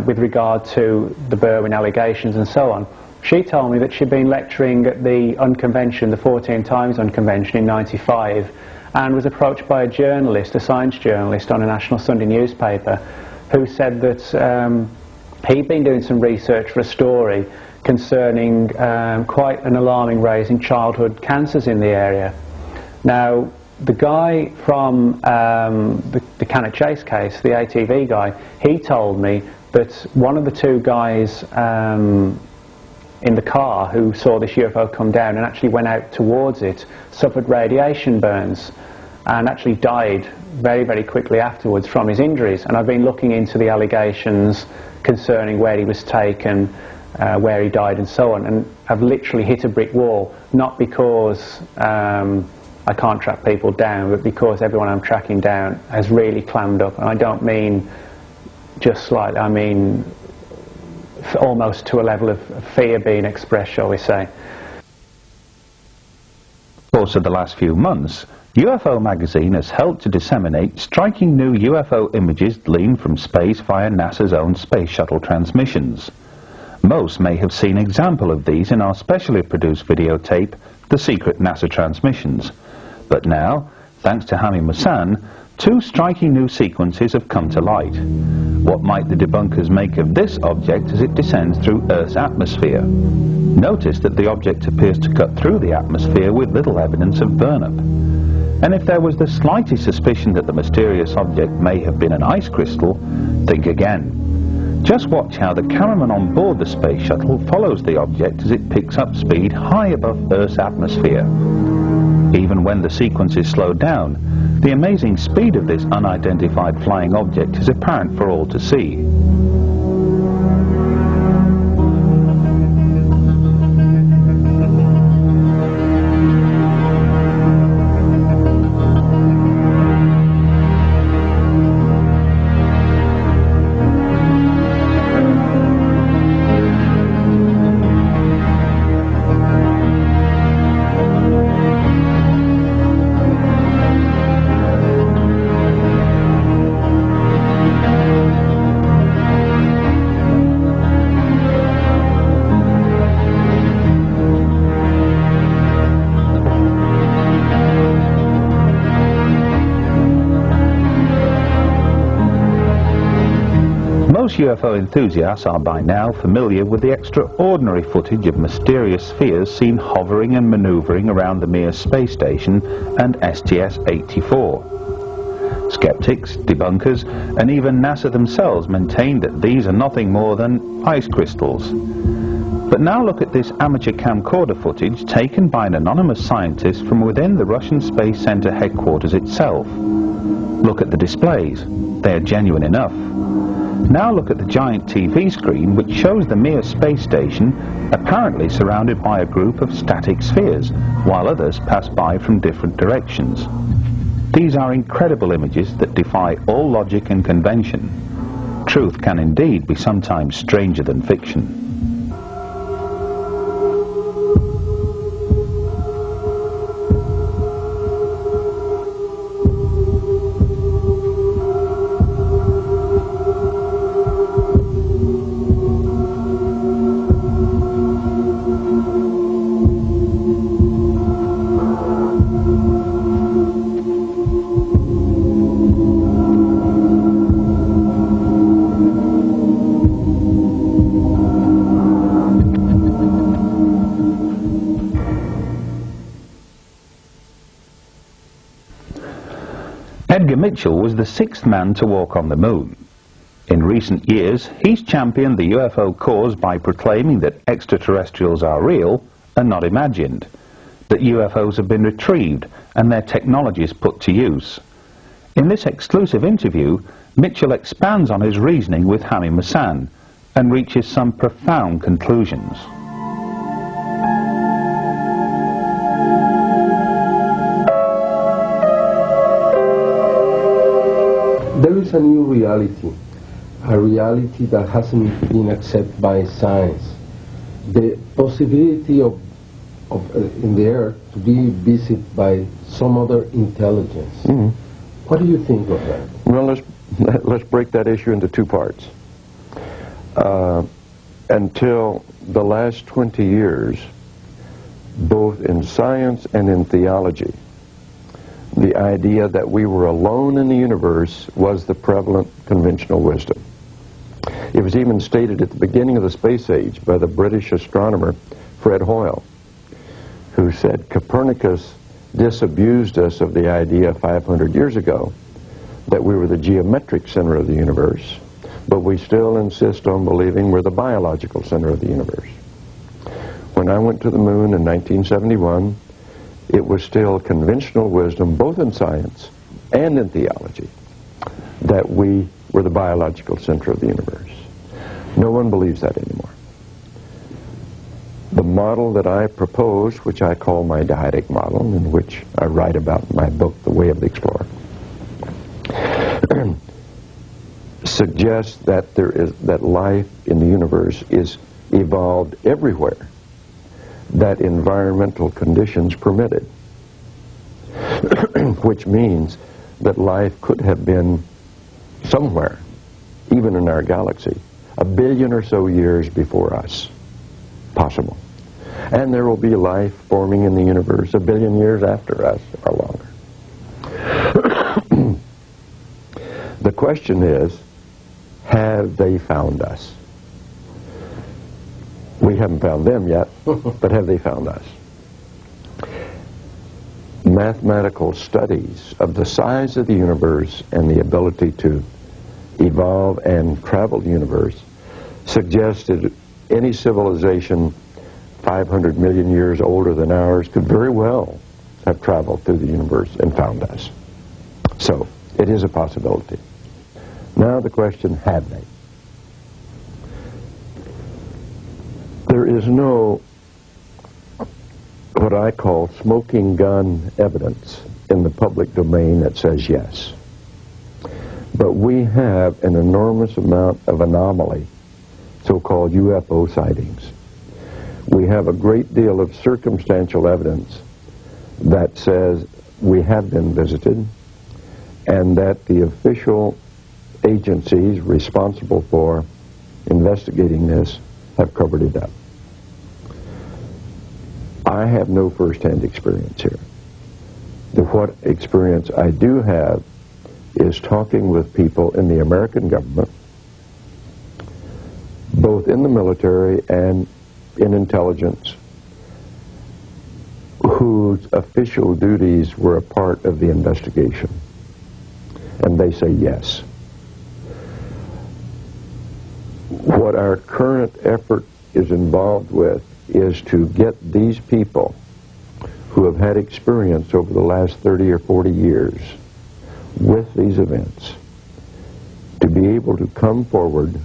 Speaker 5: with regard to the Berwyn allegations and so on, she told me that she'd been lecturing at the Unconvention, the 14 Times Unconvention in '95, and was approached by a journalist, a science journalist on a national Sunday newspaper, who said that he'd been doing some research for a story concerning quite an alarming rise in childhood cancers in the area. Now, the guy from the Cannock Chase case, the ATV guy, he told me that one of the two guys in the car who saw this UFO come down and actually went out towards it suffered radiation burns and actually died very, very quickly afterwards from his injuries. And I've been looking into the allegations concerning where he was taken, where he died and so on, and I've literally hit a brick wall, not because I can't track people down, but because everyone I'm tracking down has really clammed up. And I don't mean just slightly, I mean almost to a level of fear being expressed, shall we say.
Speaker 1: course of the last few months, UFO magazine has helped to disseminate striking new UFO images gleaned from space via NASA's own space shuttle transmissions. Most may have seen an example of these in our specially produced videotape, The Secret NASA Transmissions. But now, thanks to Hami Musan, two striking new sequences have come to light. What might the debunkers make of this object as it descends through Earth's atmosphere? Notice that the object appears to cut through the atmosphere with little evidence of burn-up. And if there was the slightest suspicion that the mysterious object may have been an ice crystal, think again. Just watch how the cameraman on board the space shuttle follows the object as it picks up speed high above Earth's atmosphere. Even when the sequence is slowed down, the amazing speed of this unidentified flying object is apparent for all to see. Most UFO enthusiasts are by now familiar with the extraordinary footage of mysterious spheres seen hovering and maneuvering around the Mir space station and STS-84. Skeptics, debunkers, and even NASA themselves maintain that these are nothing more than ice crystals. But now look at this amateur camcorder footage taken by an anonymous scientist from within the Russian Space Center headquarters itself. Look at the displays. They are genuine enough. Now look at the giant TV screen which shows the Mir space station apparently surrounded by a group of static spheres, while others pass by from different directions. These are incredible images that defy all logic and convention. Truth can indeed be sometimes stranger than fiction. Edgar Mitchell was the sixth man to walk on the moon. In recent years, he's championed the UFO cause by proclaiming that extraterrestrials are real and not imagined, that UFOs have been retrieved and their technologies put to use. In this exclusive interview, Mitchell expands on his reasoning with Hamy Massan and reaches some profound conclusions.
Speaker 2: There is a new reality, a reality that hasn't been accepted by science. The possibility of in the air to be visited by some other intelligence.
Speaker 6: Mm-hmm.
Speaker 2: What do you think of that?
Speaker 6: Well, let's break that issue into two parts. Until the last 20 years, both in science and in theology, the idea that we were alone in the universe was the prevalent conventional wisdom. It was even stated at the beginning of the space age by the British astronomer Fred Hoyle, who said Copernicus disabused us of the idea 500 years ago that we were the geometric center of the universe, but we still insist on believing we're the biological center of the universe. When I went to the moon in 1971, it was still conventional wisdom, both in science and in theology, that we were the biological center of the universe. No one believes that anymore. The model that I propose, which I call my dyadic model, in which I write about in my book, The Way of the Explorer, suggests that that life in the universe is evolved everywhere that environmental conditions permitted, which means that life could have been somewhere, even in our galaxy, 1 billion or so years before us, possible. And there will be life forming in the universe 1 billion years after us or longer. The question is, have they found us? We haven't found them yet, but have they found us? Mathematical studies of the size of the universe and the ability to evolve and travel the universe suggested any civilization 500 million years older than ours could very well have traveled through the universe and found us. So, it is a possibility. Now the question, have they? There is no, what I call smoking gun evidence in the public domain that says yes. But we have an enormous amount of anomaly, so-called UFO sightings. We have a great deal of circumstantial evidence that says we have been visited and that the official agencies responsible for investigating this have covered it up. I have no first-hand experience here. What experience I do have is talking with people in the American government, both in the military and in intelligence, whose official duties were a part of the investigation. And they say yes. What our current effort is involved with is to get these people who have had experience over the last 30 or 40 years with these events to be able to come forward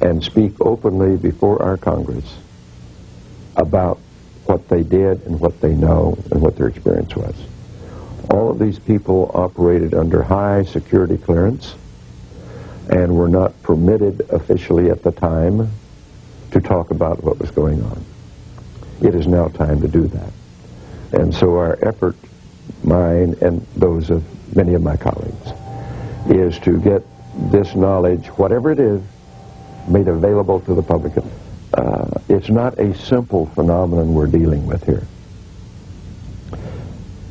Speaker 6: and speak openly before our Congress about what they did and what they know and what their experience was. All of these people operated under high security clearance and were not permitted officially at the time to talk about what was going on. It is now time to do that. And so our effort, mine and those of many of my colleagues, is to get this knowledge, whatever it is, made available to the public. It's not a simple phenomenon we're dealing with here.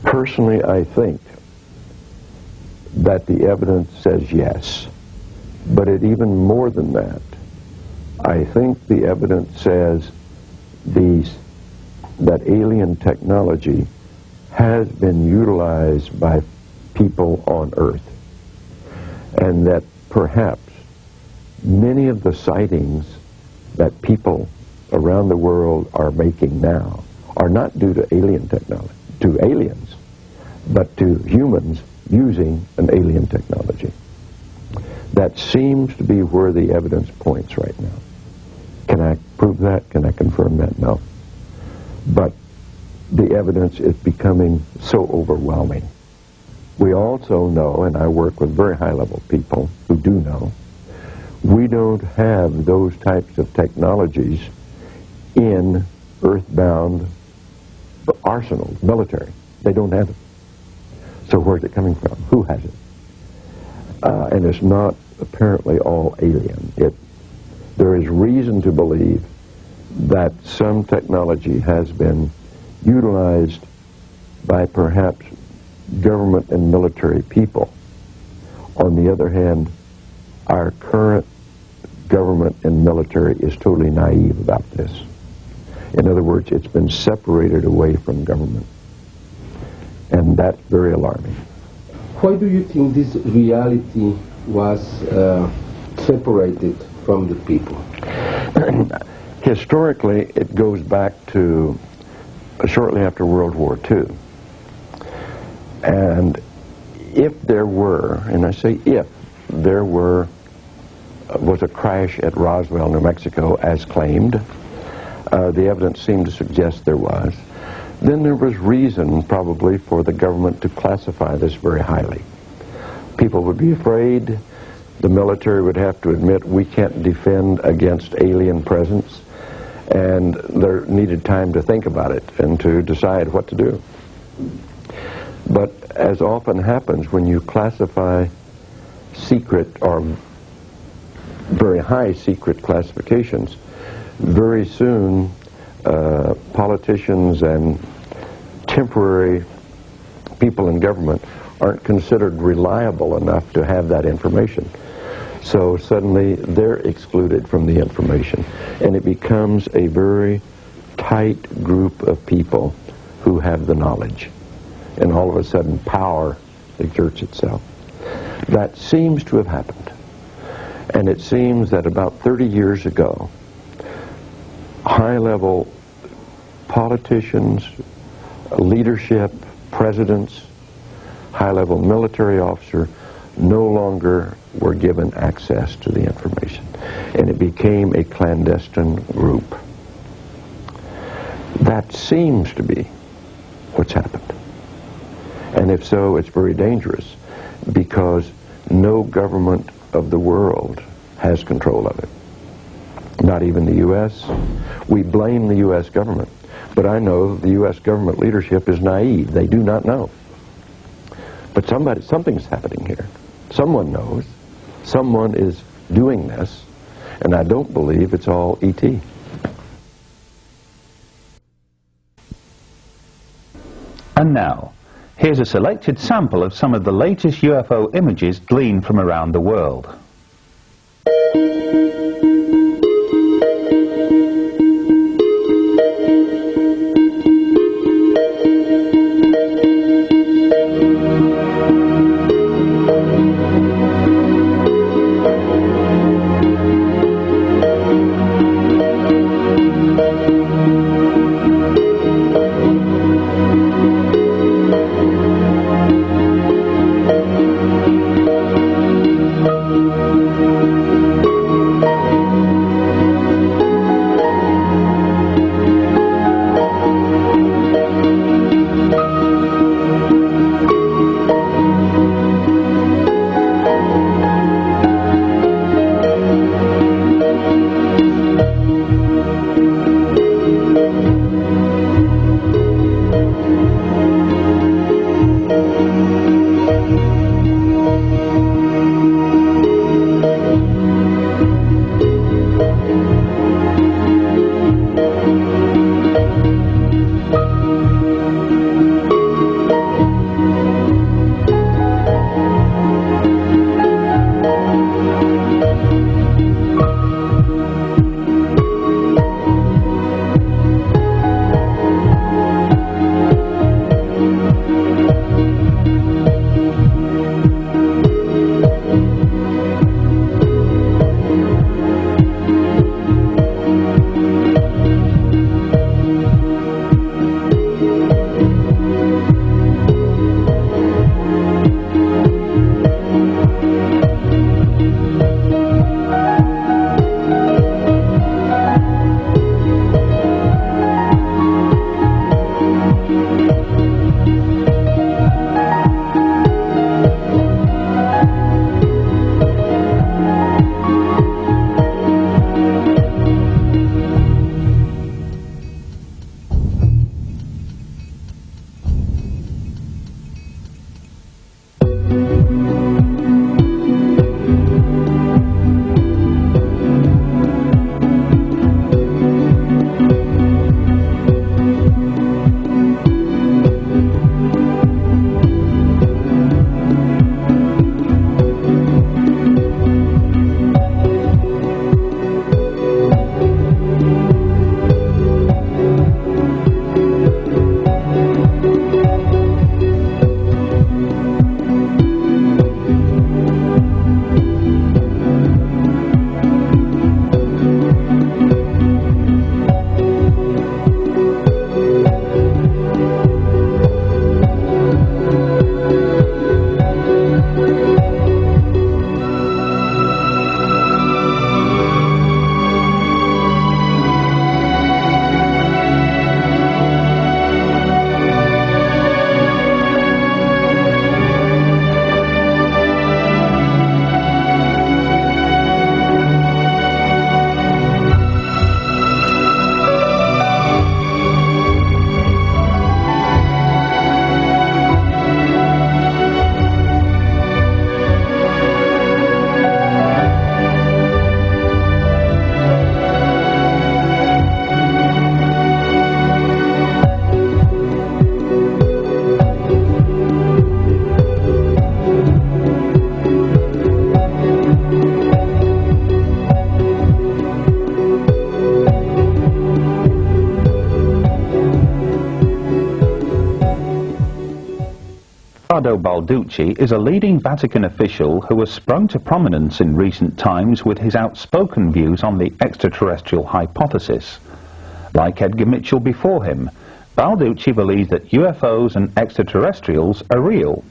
Speaker 6: Personally, I think that the evidence says yes, but it even more than that. I think the evidence says that alien technology has been utilized by people on Earth, and that perhaps many of the sightings that people around the world are making now are not due to alien technology, to aliens, but to humans using an alien technology. That seems to be where the evidence points right now. Can I prove that? Can I confirm that? No. But the evidence is becoming so overwhelming. We also know, and I work with very high-level people who do know, we don't have those types of technologies in earthbound arsenals, military. They don't have it. So where's it coming from? Who has it? And it's not apparently all alien. There is reason to believe that some technology has been utilized by perhaps government and military people. On the other hand, our current government and military is totally naive about this. In other words, it's been separated away from government. And that's very alarming.
Speaker 2: Why do you think this reality was separated from the people?
Speaker 6: Historically, it goes back to shortly after World War II. And if there were, and I say if, there was a crash at Roswell, New Mexico, as claimed, the evidence seemed to suggest there was, then there was reason probably for the government to classify this very highly. People would be afraid. The military would have to admit we can't defend against alien presence, and there needed time to think about it and to decide what to do. But as often happens when you classify secret or very high secret classifications, very soon politicians and temporary people in government aren't considered reliable enough to have that information. So suddenly they're excluded from the information, and it becomes a very tight group of people who have the knowledge. And all of a sudden power exerts itself. That seems to have happened. And it seems that about 30 years ago, high-level politicians, leadership, presidents, high-level military officer no longer were given access to the information. And it became a clandestine group. That seems to be what's happened. And if so, it's very dangerous, because no government of the world has control of it. Not even the U.S. We blame the U.S. government, but I know the U.S. government leadership is naive. They do not know. But something's happening here. Someone knows. Someone is doing this, and I don't believe it's all E.T.
Speaker 1: And now, here's a selected sample of some of the latest UFO images gleaned from around the world. Corrado Balducci is a leading Vatican official who has sprung to prominence in recent times with his outspoken views on the extraterrestrial hypothesis. Like Edgar Mitchell before him, Balducci believes that UFOs and extraterrestrials are real.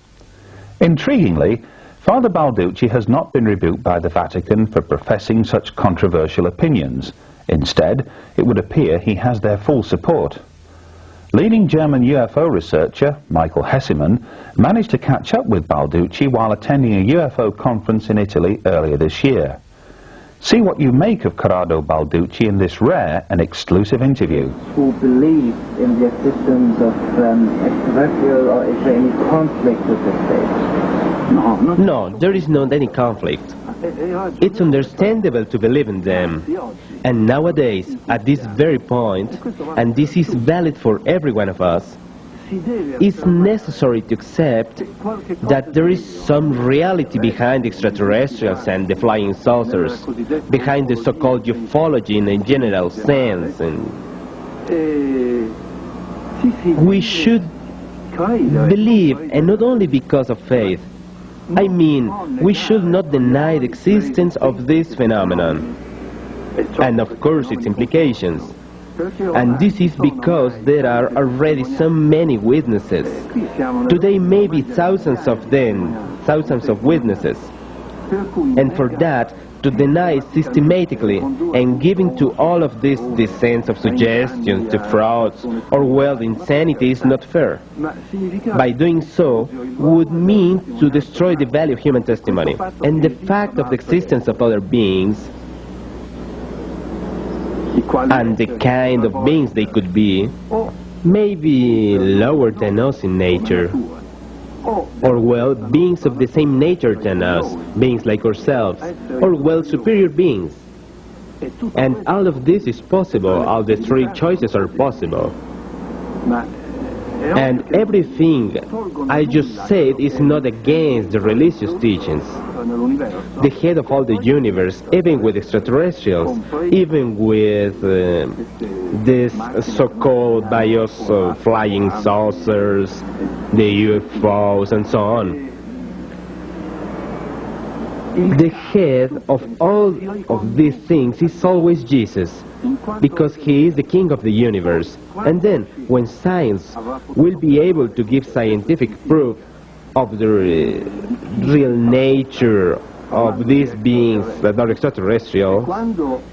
Speaker 1: Intriguingly, Father Balducci has not been rebuked by the Vatican for professing such controversial opinions. Instead, it would appear he has their full support. Leading German UFO researcher, Michael Hesseman, managed to catch up with Balducci while attending a UFO conference in Italy earlier this year. See what you make of Corrado Balducci in this rare and exclusive interview.
Speaker 7: Who believe in the existence of extraterrestrial, or is there any conflict with the state?
Speaker 8: No, there is not any conflict. It's understandable to believe in them. And nowadays, at this very point, and this is valid for every one of us, it's necessary to accept that there is some reality behind extraterrestrials and the flying saucers, behind the so-called ufology in a general sense. And we should believe, and not only because of faith. I mean, we should not deny the existence of this phenomenon, and of course its implications. And this is because there are already so many witnesses. Today maybe thousands of them, thousands of witnesses. And for that, to deny systematically and giving to all of this sense of suggestion to frauds or well insanity is not fair. By doing so would mean to destroy the value of human testimony and the fact of the existence of other beings and the kind of beings they could be, maybe lower than us in nature, or well, beings of the same nature than us, beings like ourselves, or well, superior beings. And all of this is possible, all the three choices are possible. And everything I just said is not against the religious teachings. The head of all the universe, even with extraterrestrials, even with this so-called bios flying saucers, the UFOs and so on. The head of all of these things is always Jesus, because he is the king of the universe. And then, when science will be able to give scientific proof of the real nature of these beings that are extraterrestrial,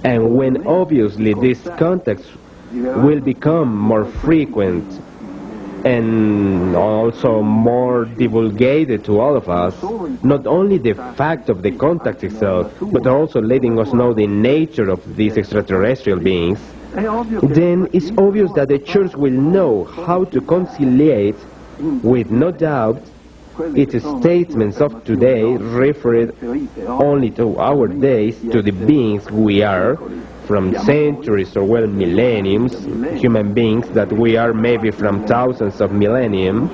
Speaker 8: and when obviously these contacts will become more frequent and also more divulgated to all of us, not only the fact of the contact itself, but also letting us know the nature of these extraterrestrial beings, then it's obvious that the Church will know how to conciliate, with no doubt, its statements of today referred only to our days, to the beings we are, from centuries or well millenniums, human beings that we are maybe from thousands of millenniums,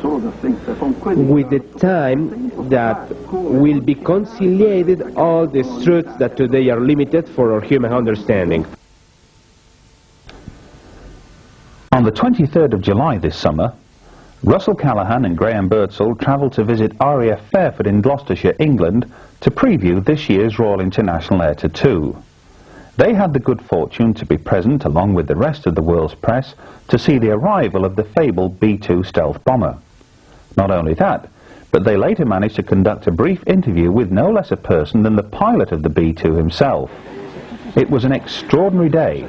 Speaker 8: with the time that will be conciliated all the truths that today are limited for our human understanding.
Speaker 1: On the 23rd of July this summer, Russell Callahan and Graham Birdsall travelled to visit RAF Fairford in Gloucestershire, England, to preview this year's Royal International Air to 2. They had the good fortune to be present, along with the rest of the world's press, to see the arrival of the fabled B-2 stealth bomber. Not only that, but they later managed to conduct a brief interview with no less a person than the pilot of the B-2 himself. It was an extraordinary day,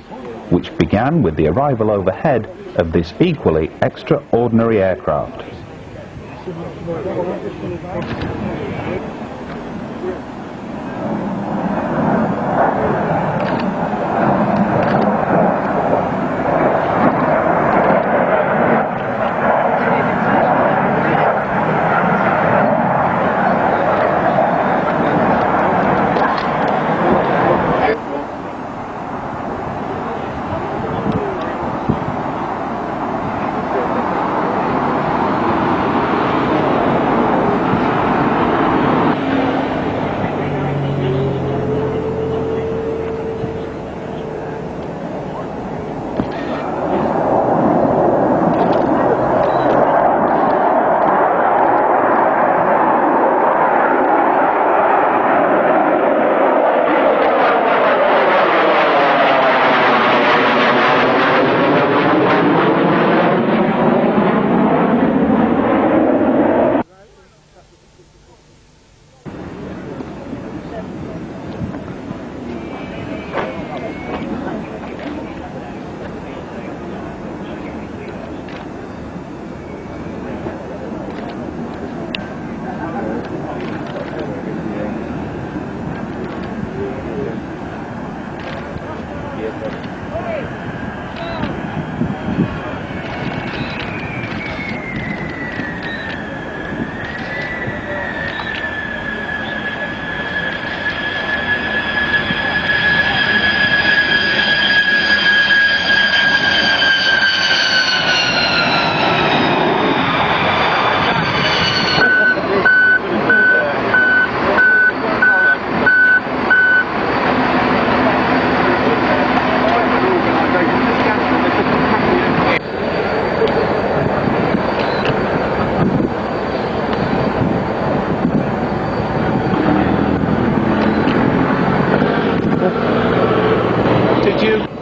Speaker 1: which began with the arrival overhead of this equally extraordinary aircraft.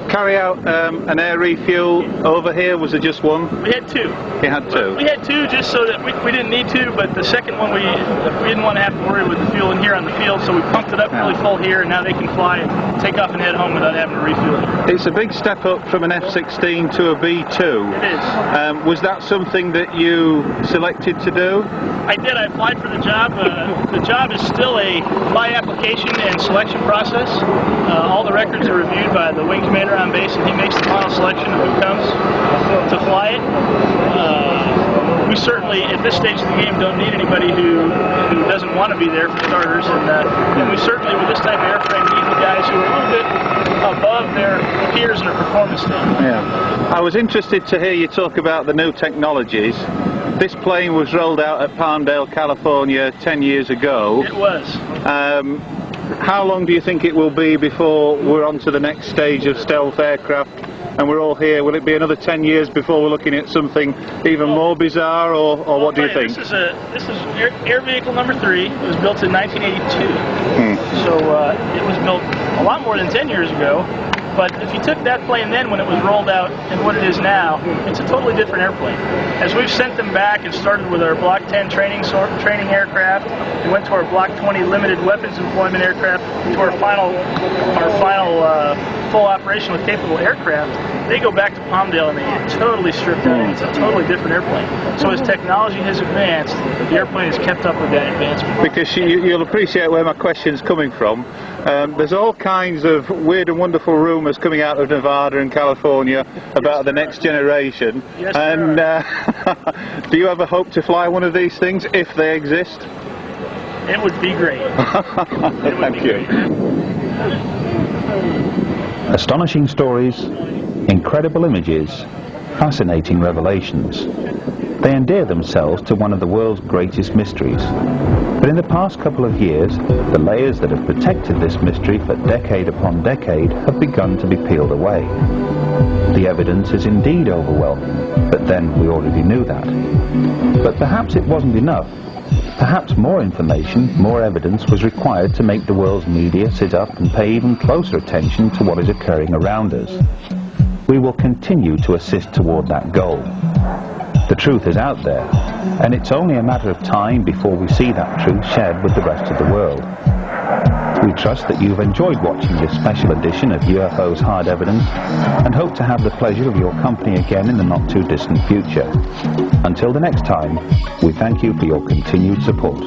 Speaker 1: Carry out an air refuel over here? Was there just one?
Speaker 9: We had two.
Speaker 1: You had two?
Speaker 9: We had two just so that we didn't need to, but the second one we didn't want to have to worry with the fuel in here on the field, so we pumped it up really full here, and now they can fly and take off and head home without having to refuel it.
Speaker 1: It's a big step up from an F-16 to a B-2.
Speaker 9: It is.
Speaker 1: Was that something that you selected to do?
Speaker 9: I did. I applied for the job. The job is still a flight application and selection process. All the records are reviewed by the wing commander on base, and he makes the final selection of who comes to fly it. We certainly, at this stage of the game, don't need anybody who doesn't want to be there for starters, and we certainly, with this type of airframe, need the guys who are a little bit above their peers in a performance standpoint.
Speaker 1: Yeah. I was interested to hear you talk about the new technologies. This plane was rolled out at Palmdale, California 10 years ago.
Speaker 9: It was.
Speaker 1: How long do you think it will be before we're on to the next stage of stealth aircraft and we're all here? Will it be another 10 years before we're looking at something even more bizarre, or what do you think?
Speaker 9: This is air vehicle number 3. It was built in 1982. So it was built a lot more than 10 years ago. But if you took that plane then when it was rolled out and what it is now, it's a totally different airplane. As we've sent them back and started with our Block 10 training aircraft, we went to our Block 20 limited weapons employment aircraft, to our final full operation with capable aircraft, they go back to Palmdale and they get totally stripped out. It's a totally different airplane. So as technology has advanced, the airplane has kept up with that advancement.
Speaker 1: Because you'll appreciate where my question's coming from. There's all kinds of weird and wonderful rumours coming out of Nevada and California about the next generation.
Speaker 9: Yes,
Speaker 1: and do you ever hope to fly one of these things, if they exist?
Speaker 9: It would be great.
Speaker 1: Thank you. Astonishing stories, incredible images, fascinating revelations. They endear themselves to one of the world's greatest mysteries. But in the past couple of years, the layers that have protected this mystery for decade upon decade have begun to be peeled away. The evidence is indeed overwhelming, but then we already knew that. But perhaps it wasn't enough. Perhaps more information, more evidence was required to make the world's media sit up and pay even closer attention to what is occurring around us. We will continue to assist toward that goal. The truth is out there, and it's only a matter of time before we see that truth shared with the rest of the world. We trust that you've enjoyed watching this special edition of UFO's Hard Evidence, and hope to have the pleasure of your company again in the not-too-distant future. Until the next time, we thank you for your continued support.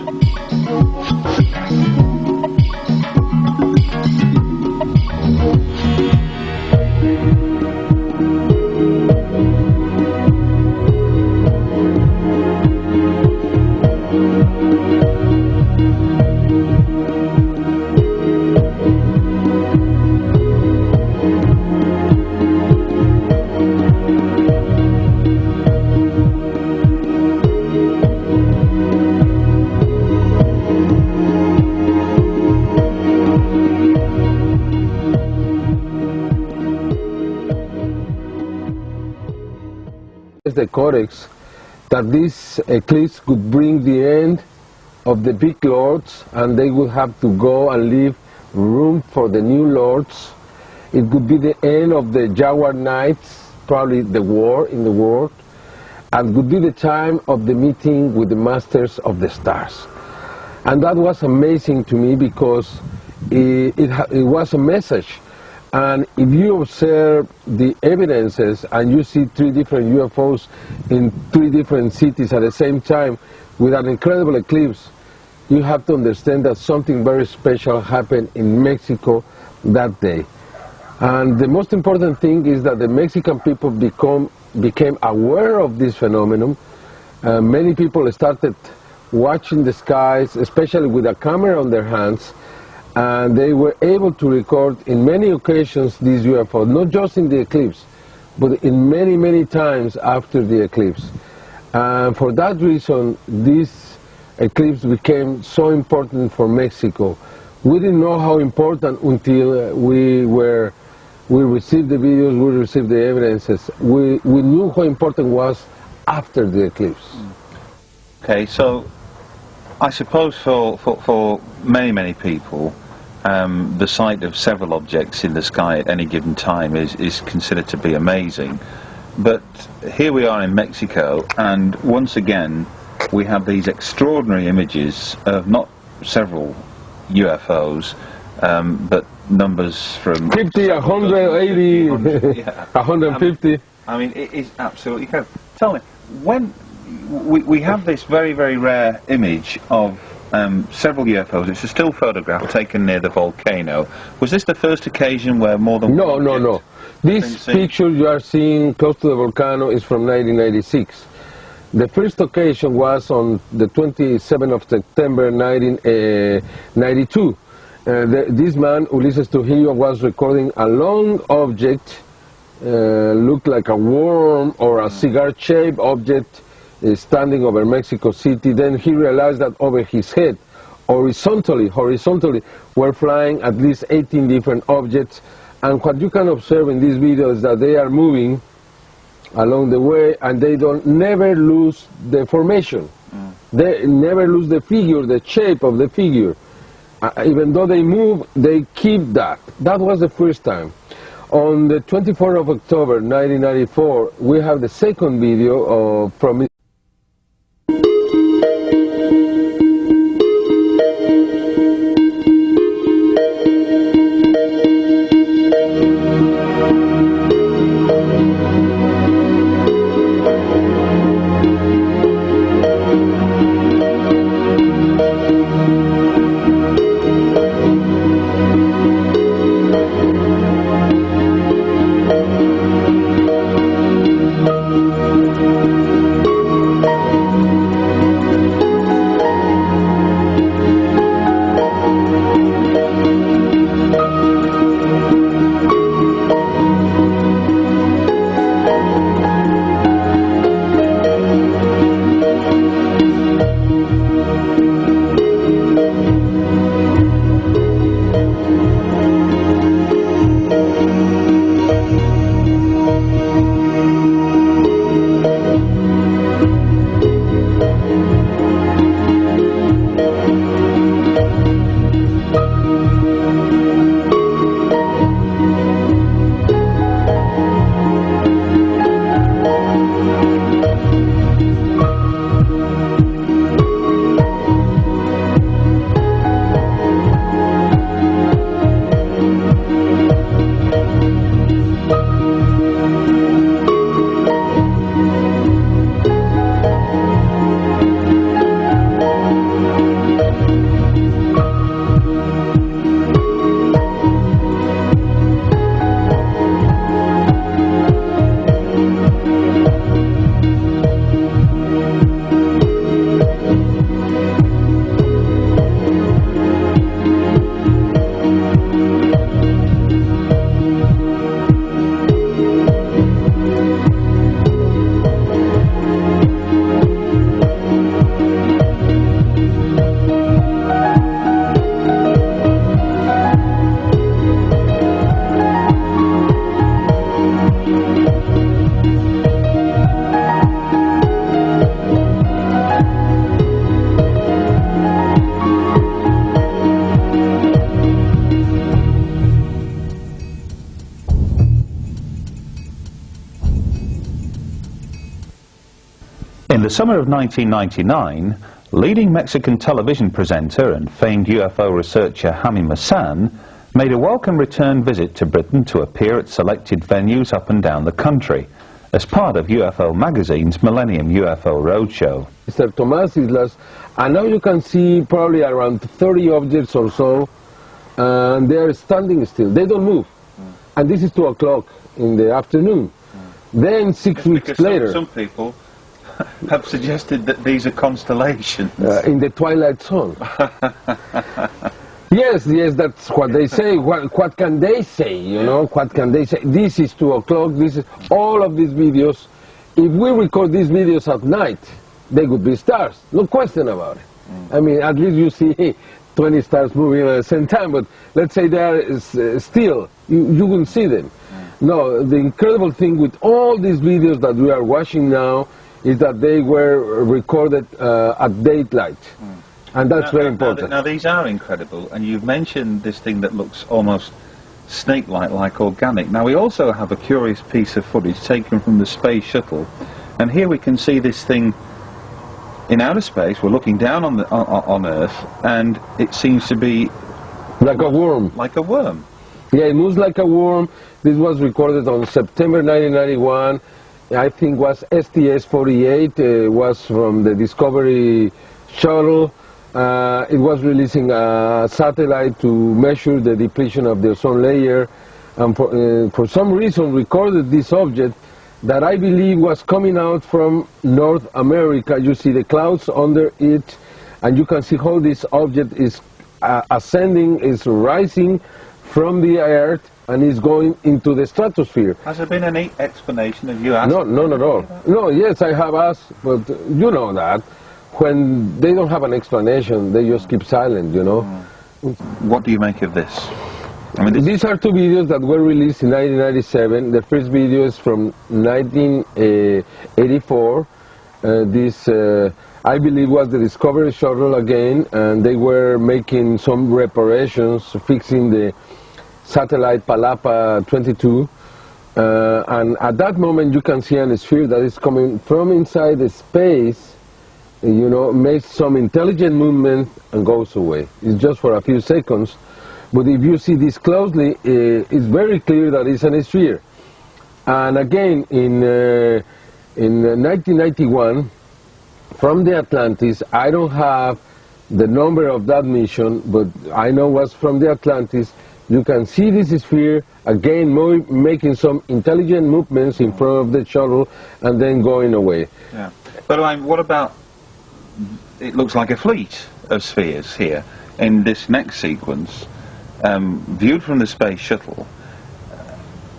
Speaker 2: The codex that this eclipse could bring the end of the big lords, and they would have to go and leave room for the new lords. It could be the end of the Jaguar Knights, probably the war in the world, and could be the time of the meeting with the Masters of the Stars. And that was amazing to me because it was a message. And if you observe the evidences and you see 3 different UFOs in 3 different cities at the same time with an incredible eclipse, you have to understand that something very special happened in Mexico that day. And the most important thing is that the Mexican people became aware of this phenomenon. Many people started watching the skies, especially with a camera on their hands, and they were able to record in many occasions these UFOs, not just in the eclipse, but in many, many times after the eclipse. And for that reason, this eclipse became so important for Mexico. We didn't know how important until we received the videos, we received the evidences. We knew how important it was after the eclipse.
Speaker 1: Okay, so I suppose for many people, the sight of several objects in the sky at any given time is considered to be amazing. But here we are in Mexico, and once again we have these extraordinary images of not several UFOs, but numbers from
Speaker 2: 50, 180, 150.
Speaker 1: I mean, it is absolutely incredible. Tell me, when we have this very, very rare image of several UFOs, it's a still photograph taken near the volcano. Was this the first occasion where more than one object?
Speaker 2: No. This picture you are seeing close to the volcano is from 1996. The first occasion was on the 27th of September 1992. This man, Ulises Trujillo, was recording a long object, looked like a worm or a cigar-shaped object, standing over Mexico City. Then he realized that over his head, horizontally, were flying at least 18 different objects. And what you can observe in this video is that they are moving along the way, and they never lose the formation. They never lose the figure, the shape of the figure. Even though they move, they keep that. That was the first time. On the 24th of October 1994, we have the second video from
Speaker 1: In the summer of 1999, leading Mexican television presenter and famed UFO researcher Jaime Maussan made a welcome return visit to Britain to appear at selected venues up and down the country as part of UFO Magazine's Millennium UFO Roadshow.
Speaker 2: Mr. Tomás Islas, and now you can see probably around 30 objects or so, and they are standing still. They don't move. And this is 2 o'clock in the afternoon. Then 6 weeks later...
Speaker 1: Some people have suggested that these are constellations.
Speaker 2: In the twilight zone. Yes, that's what they say. What can they say, you know? What can they say? This is 2 o'clock, this is... All of these videos, if we record these videos at night, they could be stars, no question about it. I mean, at least you see 20 stars moving at the same time, but let's say they are still, you wouldn't see them. No, the incredible thing with all these videos that we are watching now is that they were recorded at daylight. And that's very important.
Speaker 1: Now these are incredible, and you've mentioned this thing that looks almost snake-like, like organic. Now we also have a curious piece of footage taken from the space shuttle, and here we can see this thing in outer space. We're looking down on Earth, and it seems to be
Speaker 2: like a worm.
Speaker 1: Like a worm.
Speaker 2: Yeah, it moves like a worm. This was recorded on September 1991. I think was STS-48. Was from the Discovery shuttle. It was releasing a satellite to measure the depletion of the ozone layer, and for some reason recorded this object that I believe was coming out from North America. You see the clouds under it, and you can see how this object is ascending, is rising from the Earth, and is going into the stratosphere.
Speaker 1: Has there been any explanation? Have you asked?
Speaker 2: No, none at all. No, yes, I have asked, but you know that. When they don't have an explanation, they just keep silent, you know.
Speaker 1: What do you make of this? I mean,
Speaker 2: these are 2 videos that were released in 1997. The first video is from 1984. This, I believe, was the Discovery shuttle again, and they were making some reparations, fixing the satellite Palapa 22. And at that moment, you can see a sphere that is coming from inside the space, you know, makes some intelligent movement and goes away. It's just for a few seconds, but if you see this closely, it's very clear that it's an sphere. And again, in 1991, from the Atlantis, I don't have the number of that mission, but I know what's from the Atlantis. You can see this sphere, again, making some intelligent movements in front of the shuttle and then going away.
Speaker 1: Yeah. But what about... It looks like a fleet of spheres here in this next sequence, viewed from the space shuttle.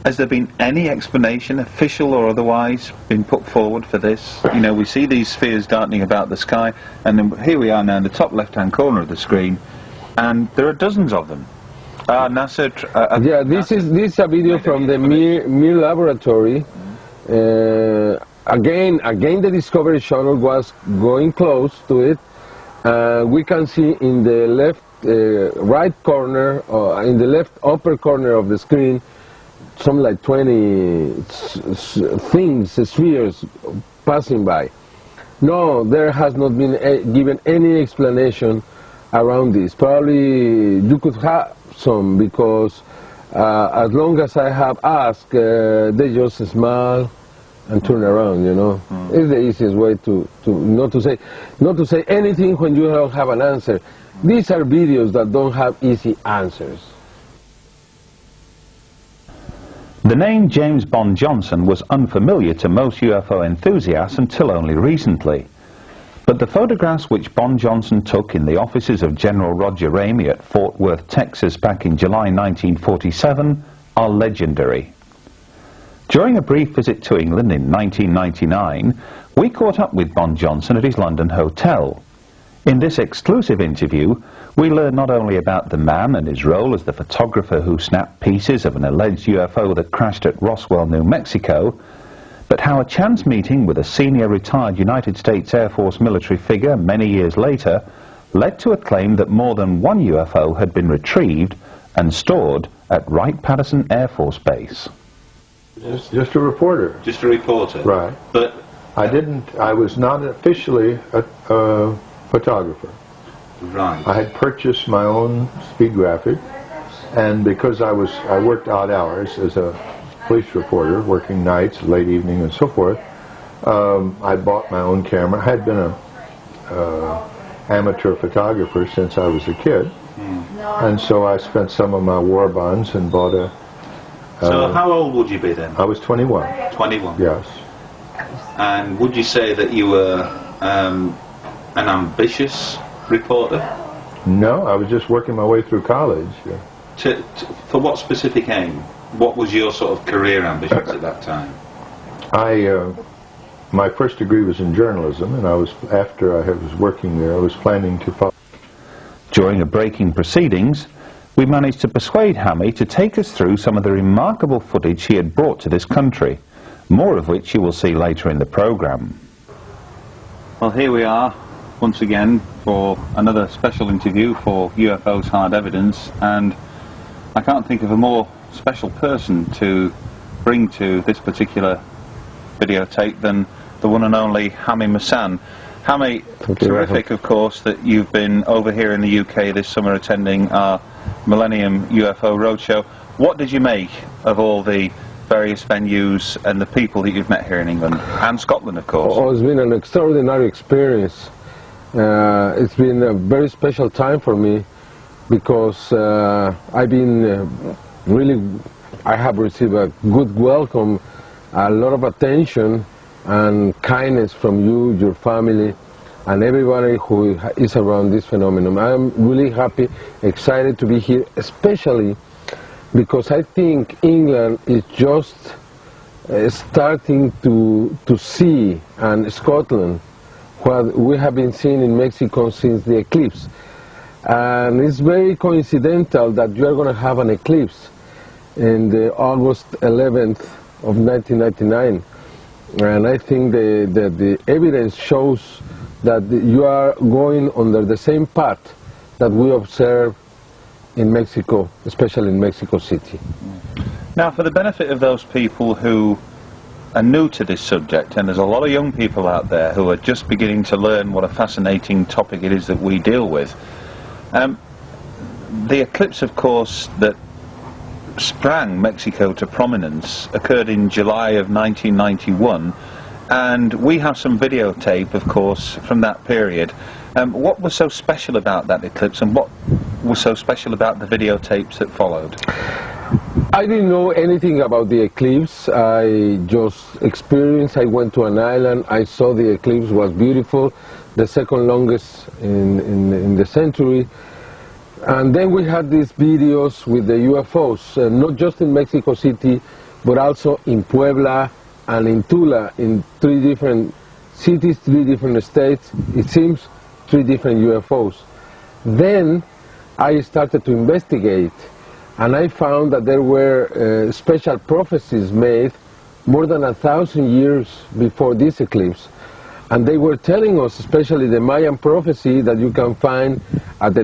Speaker 1: Has there been any explanation, official or otherwise, been put forward for this? You know, we see these spheres darting about the sky, and then here we are now in the top left-hand corner of the screen, and there are dozens of them. NASA...
Speaker 2: yeah, this is a video from the Mir laboratory. Again, the Discovery shuttle was going close to it. We can see in the left right corner, in the left upper corner of the screen, some like 20 spheres passing by. No, there has not been given any explanation around this. Probably you could have some, because as long as I have asked, they just smile and turn around, you know. It's the easiest way to not to say anything when you don't have an answer. These are videos that don't have easy answers.
Speaker 1: The name James Bond Johnson was unfamiliar to most UFO enthusiasts until only recently. But the photographs which Bond Johnson took in the offices of General Roger Ramey at Fort Worth, Texas back in July 1947 are legendary. During a brief visit to England in 1999, we caught up with Bond Johnson at his London hotel. In this exclusive interview, we learn not only about the man and his role as the photographer who snapped pieces of an alleged UFO that crashed at Roswell, New Mexico, but how a chance meeting with a senior retired United States Air Force military figure many years later led to a claim that more than one UFO had been retrieved and stored at Wright-Patterson Air Force Base.
Speaker 3: Just a reporter.
Speaker 1: Just a reporter.
Speaker 3: Right.
Speaker 1: But
Speaker 3: I was not officially a photographer.
Speaker 1: Right.
Speaker 3: I had purchased my own speed graphic, and because I worked odd hours as a police reporter, working nights, late evening, and so forth, I bought my own camera. I had been an amateur photographer since I was a kid, and so I spent some of my war bonds and bought a
Speaker 1: So how old would you be then?
Speaker 3: I was 21.
Speaker 1: 21.
Speaker 3: Yes.
Speaker 1: And would you say that you were an ambitious reporter?
Speaker 3: No, I was just working my way through college.
Speaker 1: For what specific aim? What was your sort of career ambitions at that time?
Speaker 3: My first degree was in journalism, and after I was working there, I was planning to follow.
Speaker 1: During a breaking proceedings, we managed to persuade Hammy to take us through some of the remarkable footage he had brought to this country, more of which you will see later in the programme. Well, here we are once again for another special interview for UFO's Hard Evidence, and I can't think of a more special person to bring to this particular videotape than the one and only Hammy Massan. Hammy, terrific of course that you've been over here in the UK this summer attending our Millennium UFO Roadshow. What did you make of all the various venues and the people that you've met here in England and Scotland, of course?
Speaker 2: Oh, it's been an extraordinary experience. It's been a very special time for me because I've been I have received a good welcome, a lot of attention and kindness from you, your family, and everybody who is around this phenomenon. I'm really happy, excited to be here, especially because I think England is just starting to see, and Scotland, what we have been seeing in Mexico since the eclipse. And it's very coincidental that you are going to have an eclipse in the August 11th of 1999. And I think that the evidence shows that you are going under the same path that we observe in Mexico, especially in Mexico City.
Speaker 1: Now, for the benefit of those people who are new to this subject, and there's a lot of young people out there who are just beginning to learn what a fascinating topic it is that we deal with, the eclipse, of course, that sprang Mexico to prominence occurred in July of 1991, and we have some videotape, of course, from that period. What was so special about that eclipse, and what was so special about the videotapes that followed?
Speaker 2: I didn't know anything about the eclipse. I just experienced. I went to an island. I saw the eclipse. Was beautiful, the second longest in the century. And then we had these videos with the UFOs, not just in Mexico City, but also in Puebla and in Tula, in 3 different cities, 3 different states. It seems 3 different UFOs. Then I started to investigate, and I found that there were special prophecies made more than 1,000 years before this eclipse. And they were telling us, especially the Mayan prophecy that you can find at the